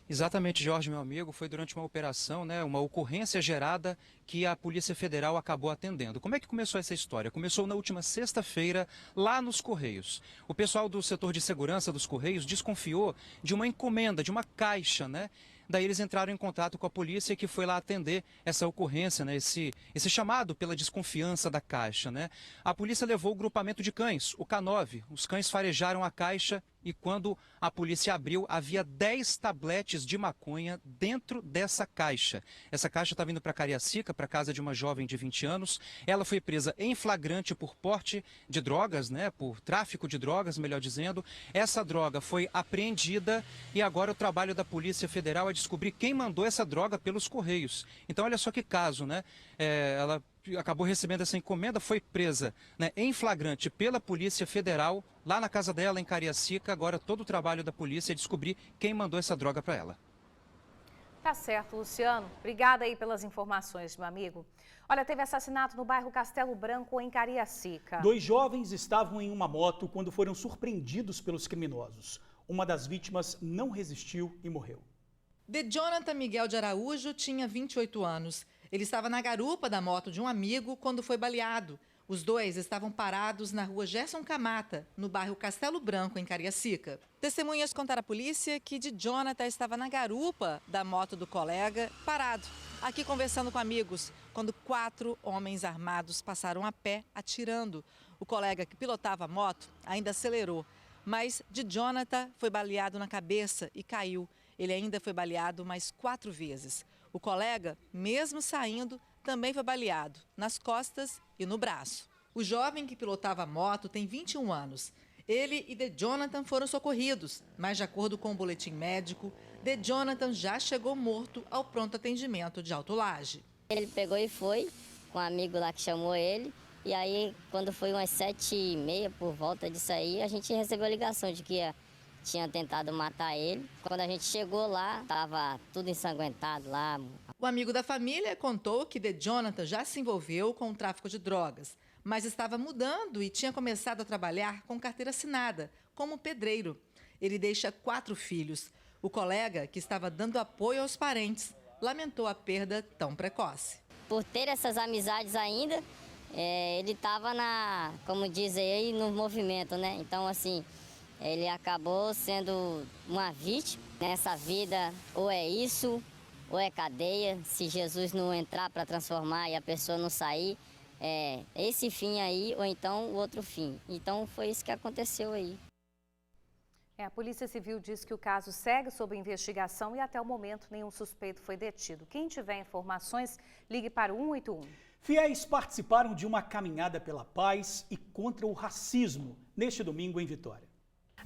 Exatamente, Jorge, meu amigo, foi durante uma operação, né, uma ocorrência gerada que a Polícia Federal acabou atendendo. Como é que começou essa história? Começou na última sexta-feira, lá nos Correios. O pessoal do setor de segurança dos Correios desconfiou de uma encomenda, de uma caixa, né? Daí eles entraram em contato com a polícia que foi lá atender essa ocorrência, né? Esse chamado pela desconfiança da caixa, né? A polícia levou o grupamento de cães, o K9. Os cães farejaram a caixa e quando a polícia abriu, havia 10 tabletes de maconha dentro dessa caixa. Essa caixa estava indo para Cariacica, para casa de uma jovem de 20 anos. Ela foi presa em flagrante por porte de drogas, né? Por tráfico de drogas, melhor dizendo. Essa droga foi apreendida e agora o trabalho da Polícia Federal é descobrir quem mandou essa droga pelos Correios. Então, olha só que caso, né? Ela acabou recebendo essa encomenda, foi presa, né, em flagrante pela Polícia Federal, lá na casa dela, em Cariacica. Agora todo o trabalho da polícia é descobrir quem mandou essa droga para ela. Tá certo, Luciano. Obrigada aí pelas informações, meu amigo. Olha, teve assassinato no bairro Castelo Branco, em Cariacica. 2 jovens estavam em uma moto quando foram surpreendidos pelos criminosos. Uma das vítimas não resistiu e morreu. De Jonathan Miguel de Araújo tinha 28 anos. Ele estava na garupa da moto de um amigo quando foi baleado. Os dois estavam parados na rua Gerson Camata, no bairro Castelo Branco, em Cariacica. Testemunhas contaram à polícia que de Jonathan estava na garupa da moto do colega, parado, aqui conversando com amigos, quando 4 homens armados passaram a pé, atirando. O colega que pilotava a moto ainda acelerou, mas de Jonathan foi baleado na cabeça e caiu. Ele ainda foi baleado mais 4 vezes. O colega, mesmo saindo, também foi baleado nas costas e no braço. O jovem que pilotava a moto tem 21 anos. Ele e de Jonathan foram socorridos, mas de acordo com o boletim médico, de Jonathan já chegou morto ao pronto atendimento de Alto Laje. Ele pegou e foi com um amigo lá que chamou ele. E aí, quando foi umas 7h30 por volta disso aí, a gente recebeu a ligação de que tinha tentado matar ele. Quando a gente chegou lá, estava tudo ensanguentado lá. O amigo da família contou que de Jonathan já se envolveu com o tráfico de drogas, mas estava mudando e tinha começado a trabalhar com carteira assinada, como pedreiro. Ele deixa 4 filhos. O colega, que estava dando apoio aos parentes, lamentou a perda tão precoce. por ter essas amizades ainda, ele estava como dizem aí, no movimento, né? Então, assim, ele acabou sendo uma vítima nessa vida, ou é isso, ou é cadeia, se Jesus não entrar para transformar e a pessoa não sair, esse fim aí, ou então o outro fim. Então, foi isso que aconteceu aí. A Polícia Civil diz que o caso segue sob investigação e até o momento nenhum suspeito foi detido. Quem tiver informações, ligue para o 181. Fiéis participaram de uma caminhada pela paz e contra o racismo neste domingo em Vitória.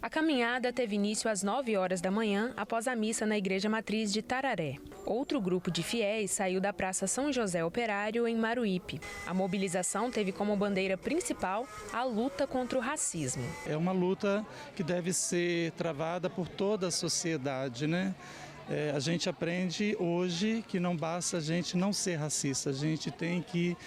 A caminhada teve início às 9 horas da manhã, após a missa na Igreja Matriz de Tararé. Outro grupo de fiéis saiu da Praça São José Operário, em Maruípe. A mobilização teve como bandeira principal a luta contra o racismo. É uma luta que deve ser travada por toda a sociedade, né? A gente aprende hoje que não basta a gente não ser racista, a gente tem que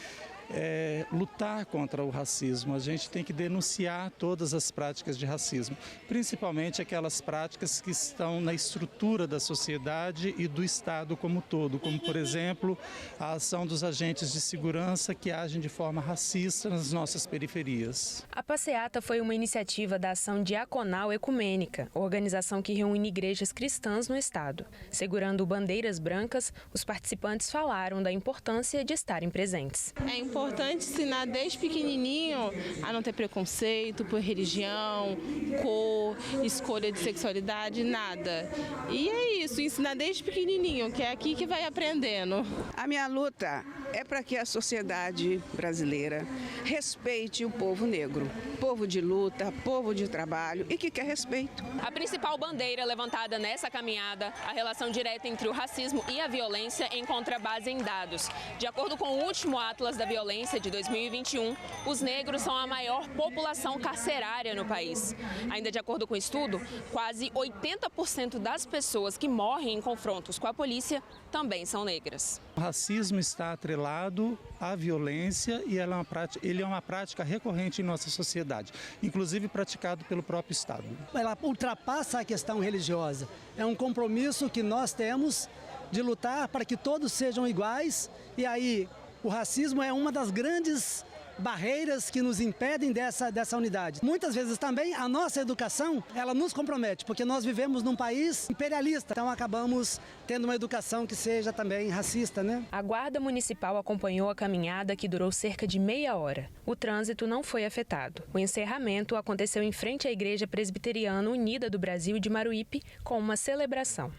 lutar contra o racismo, a gente tem que denunciar todas as práticas de racismo, principalmente aquelas práticas que estão na estrutura da sociedade e do Estado como todo, como, por exemplo, a ação dos agentes de segurança que agem de forma racista nas nossas periferias. A passeata foi uma iniciativa da Ação Diaconal Ecumênica, organização que reúne igrejas cristãs no Estado. Segurando bandeiras brancas, os participantes falaram da importância de estarem presentes. É importante ensinar desde pequenininho a não ter preconceito por religião, cor, escolha de sexualidade, nada. E é isso, ensinar desde pequenininho, que é aqui que vai aprendendo. A minha luta é para que a sociedade brasileira respeite o povo negro, povo de luta, povo de trabalho e que quer respeito. A principal bandeira levantada nessa caminhada, a relação direta entre o racismo e a violência, encontra base em dados. De acordo com o último Atlas da Violência de 2021, os negros são a maior população carcerária no país. Ainda de acordo com o estudo, quase 80% das pessoas que morrem em confrontos com a polícia também são negras. O racismo está atrelado à violência e ele é uma prática recorrente em nossa sociedade, inclusive praticado pelo próprio Estado. Ela ultrapassa a questão religiosa. É um compromisso que nós temos de lutar para que todos sejam iguais e aí o racismo é uma das grandes barreiras que nos impedem dessa unidade. Muitas vezes também a nossa educação, ela nos compromete, porque nós vivemos num país imperialista, então acabamos tendo uma educação que seja também racista, né? A Guarda Municipal acompanhou a caminhada que durou cerca de meia hora. O trânsito não foi afetado. O encerramento aconteceu em frente à Igreja Presbiteriana Unida do Brasil de Maruípe, com uma celebração.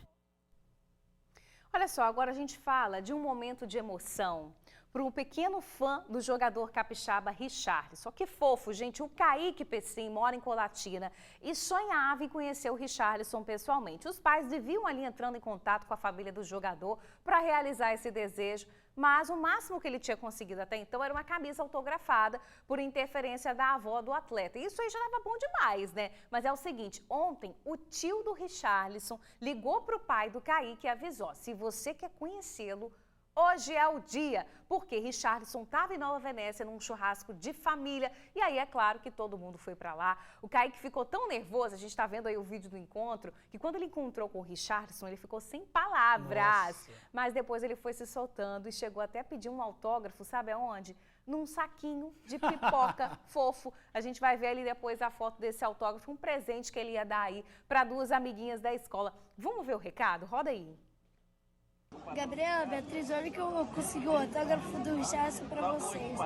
Olha só, agora a gente fala de um momento de emoção para um pequeno fã do jogador capixaba Richarlison. Que fofo, gente. O Kaique Pessim mora em Colatina e sonhava em conhecer o Richarlison pessoalmente. Os pais deviam ali entrando em contato com a família do jogador para realizar esse desejo, mas o máximo que ele tinha conseguido até então era uma camisa autografada por interferência da avó do atleta. Isso aí já estava bom demais, né? Mas é o seguinte, ontem o tio do Richarlison ligou para o pai do Kaique e avisou: se você quer conhecê-lo, hoje é o dia, porque Richarlison estava em Nova Venécia num churrasco de família e aí é claro que todo mundo foi para lá. O Kaique ficou tão nervoso, a gente está vendo aí o vídeo do encontro, que quando ele encontrou com o Richarlison, ele ficou sem palavras. Nossa. Mas depois ele foi se soltando e chegou até a pedir um autógrafo, sabe aonde? Num saquinho de pipoca fofo. A gente vai ver ali depois a foto desse autógrafo, um presente que ele ia dar aí para duas amiguinhas da escola. Vamos ver o recado? Roda aí. Gabriela, Beatriz, olha que eu consegui o autógrafo do Richarlison para vocês.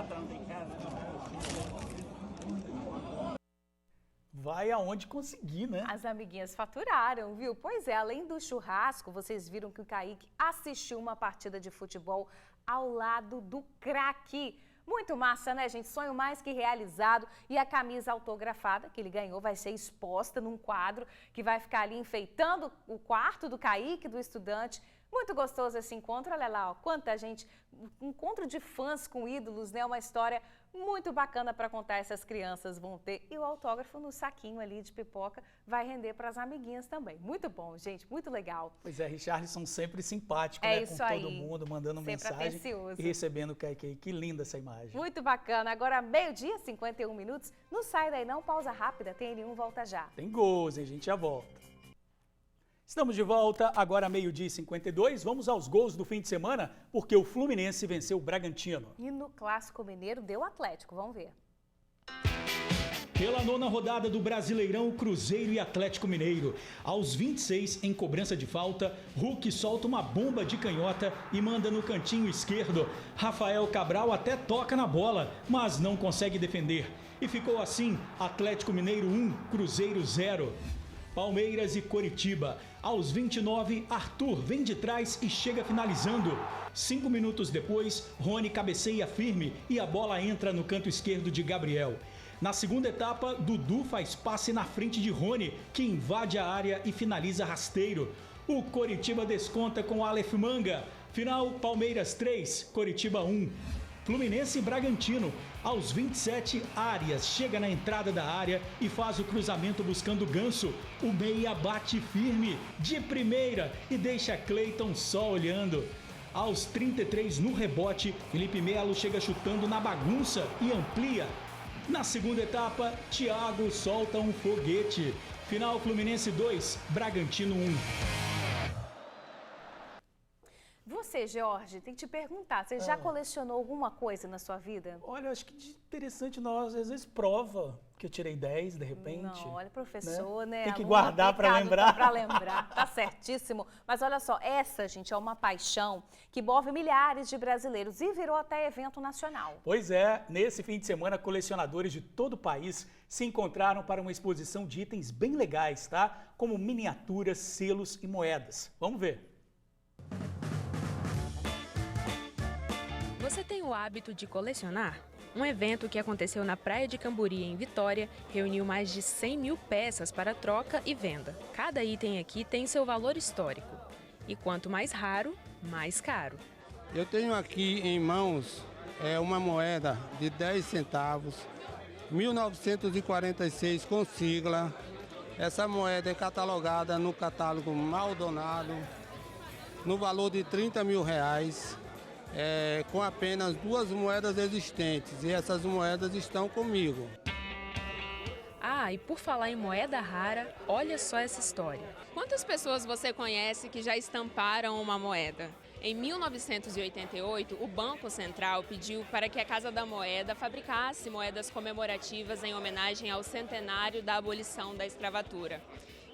Vai aonde conseguir, né? As amiguinhas faturaram, viu? Pois é, além do churrasco, vocês viram que o Kaique assistiu uma partida de futebol ao lado do craque. Muito massa, né, gente? Sonho mais que realizado. E a camisa autografada que ele ganhou vai ser exposta num quadro que vai ficar ali enfeitando o quarto do Kaique, do estudante. Muito gostoso esse encontro, olha lá, ó, quanta gente, um encontro de fãs com ídolos, né? Uma história muito bacana para contar, essas crianças vão ter. E o autógrafo no saquinho ali de pipoca vai render para as amiguinhas também. Muito bom, gente, muito legal. Pois é, Richarlison sempre simpático, né? Com todo mundo, mandando mensagem atencioso. E recebendo o Kaique. Que linda essa imagem. Muito bacana. Agora, meio-dia, 51 minutos. Não sai daí não, pausa rápida, tem N1, volta já. Tem gols, hein? A gente já volta. Estamos de volta, agora 12h52. Vamos aos gols do fim de semana, porque o Fluminense venceu o Bragantino. E no Clássico Mineiro deu Atlético, vamos ver. Pela 9ª rodada do Brasileirão, Cruzeiro e Atlético Mineiro. Aos 26, em cobrança de falta, Hulk solta uma bomba de canhota e manda no cantinho esquerdo. Rafael Cabral até toca na bola, mas não consegue defender. E ficou assim, Atlético Mineiro 1, Cruzeiro 0. Palmeiras e Coritiba. Aos 29, Arthur vem de trás e chega finalizando. 5 minutos depois, Rony cabeceia firme e a bola entra no canto esquerdo de Gabriel. Na segunda etapa, Dudu faz passe na frente de Rony, que invade a área e finaliza rasteiro. O Coritiba desconta com Aleph Manga. Final, Palmeiras 3, Coritiba 1. Fluminense e Bragantino. Aos 27, Arias chega na entrada da área e faz o cruzamento buscando Ganso. O meia bate firme, de primeira, e deixa Cleiton só olhando. Aos 33, no rebote, Felipe Melo chega chutando na bagunça e amplia. Na segunda etapa, Thiago solta um foguete. Final, Fluminense 2, Bragantino 1. Você, Jorge, tem que te perguntar, você já colecionou alguma coisa na sua vida? Olha, acho que de interessante nós, às vezes prova que eu tirei 10, de repente. Não, olha, professor, né? Tem que guardar para lembrar. Para lembrar, tá certíssimo. Mas olha só, essa, gente, é uma paixão que move milhares de brasileiros e virou até evento nacional. Pois é, nesse fim de semana, colecionadores de todo o país se encontraram para uma exposição de itens bem legais, tá? Como miniaturas, selos e moedas. Vamos ver. Você tem o hábito de colecionar? Um evento que aconteceu na Praia de Camburi, em Vitória, reuniu mais de 100 mil peças para troca e venda. Cada item aqui tem seu valor histórico. E quanto mais raro, mais caro. Eu tenho aqui em mãos uma moeda de 10 centavos, 1946 com sigla. Essa moeda é catalogada no catálogo Maldonado, no valor de R$30 mil. Com apenas 2 moedas existentes, e essas moedas estão comigo. Ah, e por falar em moeda rara, olha só essa história. Quantas pessoas você conhece que já estamparam uma moeda? Em 1988, o Banco Central pediu para que a Casa da Moeda fabricasse moedas comemorativas em homenagem ao centenário da abolição da escravatura.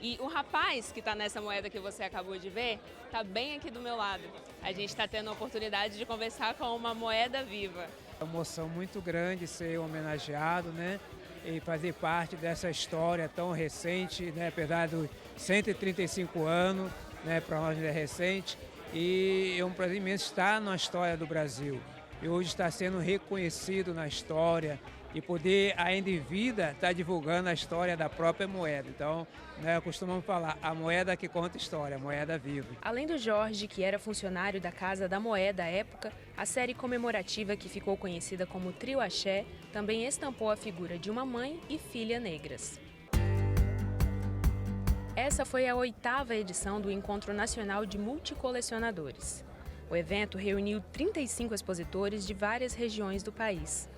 E o rapaz que está nessa moeda que você acabou de ver, está bem aqui do meu lado. A gente está tendo a oportunidade de conversar com uma moeda viva. É uma emoção muito grande ser homenageado, né? E fazer parte dessa história tão recente, né? Apesar dos 135 anos, né? Para nós é recente. E é um prazer imenso estar na história do Brasil. E hoje está sendo reconhecido na história. E poder, ainda em vida, estar divulgando a história da própria moeda. Então, né, costumamos falar, a moeda que conta história, a moeda viva. Além do Jorge, que era funcionário da Casa da Moeda à época, a série comemorativa que ficou conhecida como Trio Axé também estampou a figura de uma mãe e filha negras. Essa foi a 8ª edição do Encontro Nacional de Multicolecionadores. O evento reuniu 35 expositores de várias regiões do país.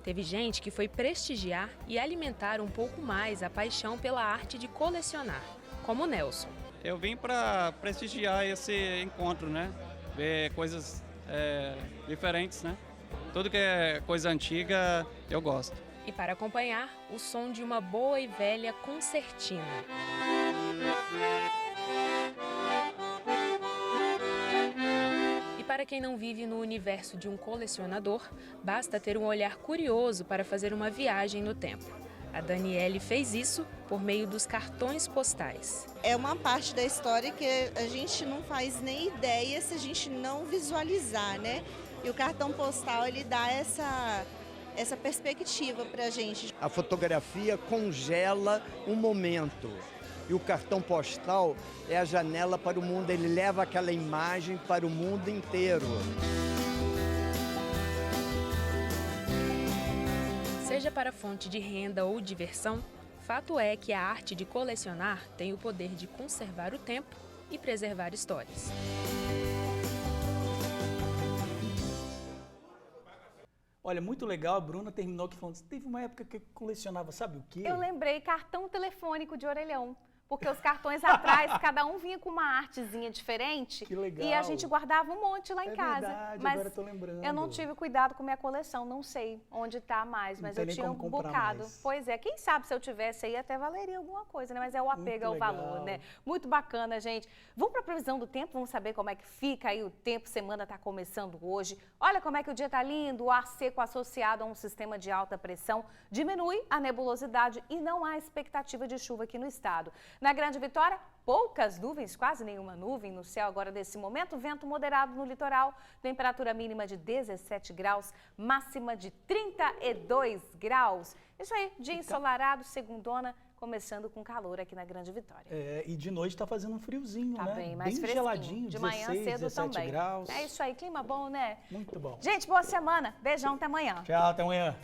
Teve gente que foi prestigiar e alimentar um pouco mais a paixão pela arte de colecionar, como o Nelson. Eu vim para prestigiar esse encontro, né? Ver coisas diferentes, né? Tudo que é coisa antiga, eu gosto. E para acompanhar, o som de uma boa e velha concertina. E para quem não vive no universo de um colecionador, basta ter um olhar curioso para fazer uma viagem no tempo. A Daniele fez isso por meio dos cartões postais. É uma parte da história que a gente não faz nem ideia se a gente não visualizar, né? E o cartão postal, ele dá essa perspectiva para a gente. A fotografia congela um momento. E o cartão postal é a janela para o mundo, ele leva aquela imagem para o mundo inteiro. Seja para fonte de renda ou diversão, fato é que a arte de colecionar tem o poder de conservar o tempo e preservar histórias. Olha, muito legal, a Bruna terminou aqui falando, teve uma época que eu colecionava, sabe o quê? Eu lembrei, cartão telefônico de orelhão. porque os cartões atrás, cada um vinha com uma artezinha diferente. Que legal. E a gente guardava um monte lá em casa. Verdade, mas agora eu tô lembrando. eu não tive cuidado com minha coleção, não sei onde tá mais, mas eu tinha um bocado. Mais. Pois é, quem sabe se eu tivesse aí até valeria alguma coisa, né? Mas é o apego ao valor, né? Muito bacana, gente. Vamos para a previsão do tempo, vamos saber como é que fica aí o tempo. Semana tá começando hoje. Olha como é que o dia tá lindo, o ar seco associado a um sistema de alta pressão diminui a nebulosidade e não há expectativa de chuva aqui no estado. Na Grande Vitória, poucas nuvens, quase nenhuma nuvem no céu agora nesse momento, vento moderado no litoral, temperatura mínima de 17 graus, máxima de 32 graus. Isso aí, dia ensolarado, segundona, começando com calor aqui na Grande Vitória. E de noite tá fazendo um friozinho, tá né? Bem mais bem geladinho, de 16, manhã cedo 17 também. graus. É isso aí, clima bom, né? Muito bom. Gente, boa semana. Beijão, até amanhã. Tchau, até amanhã.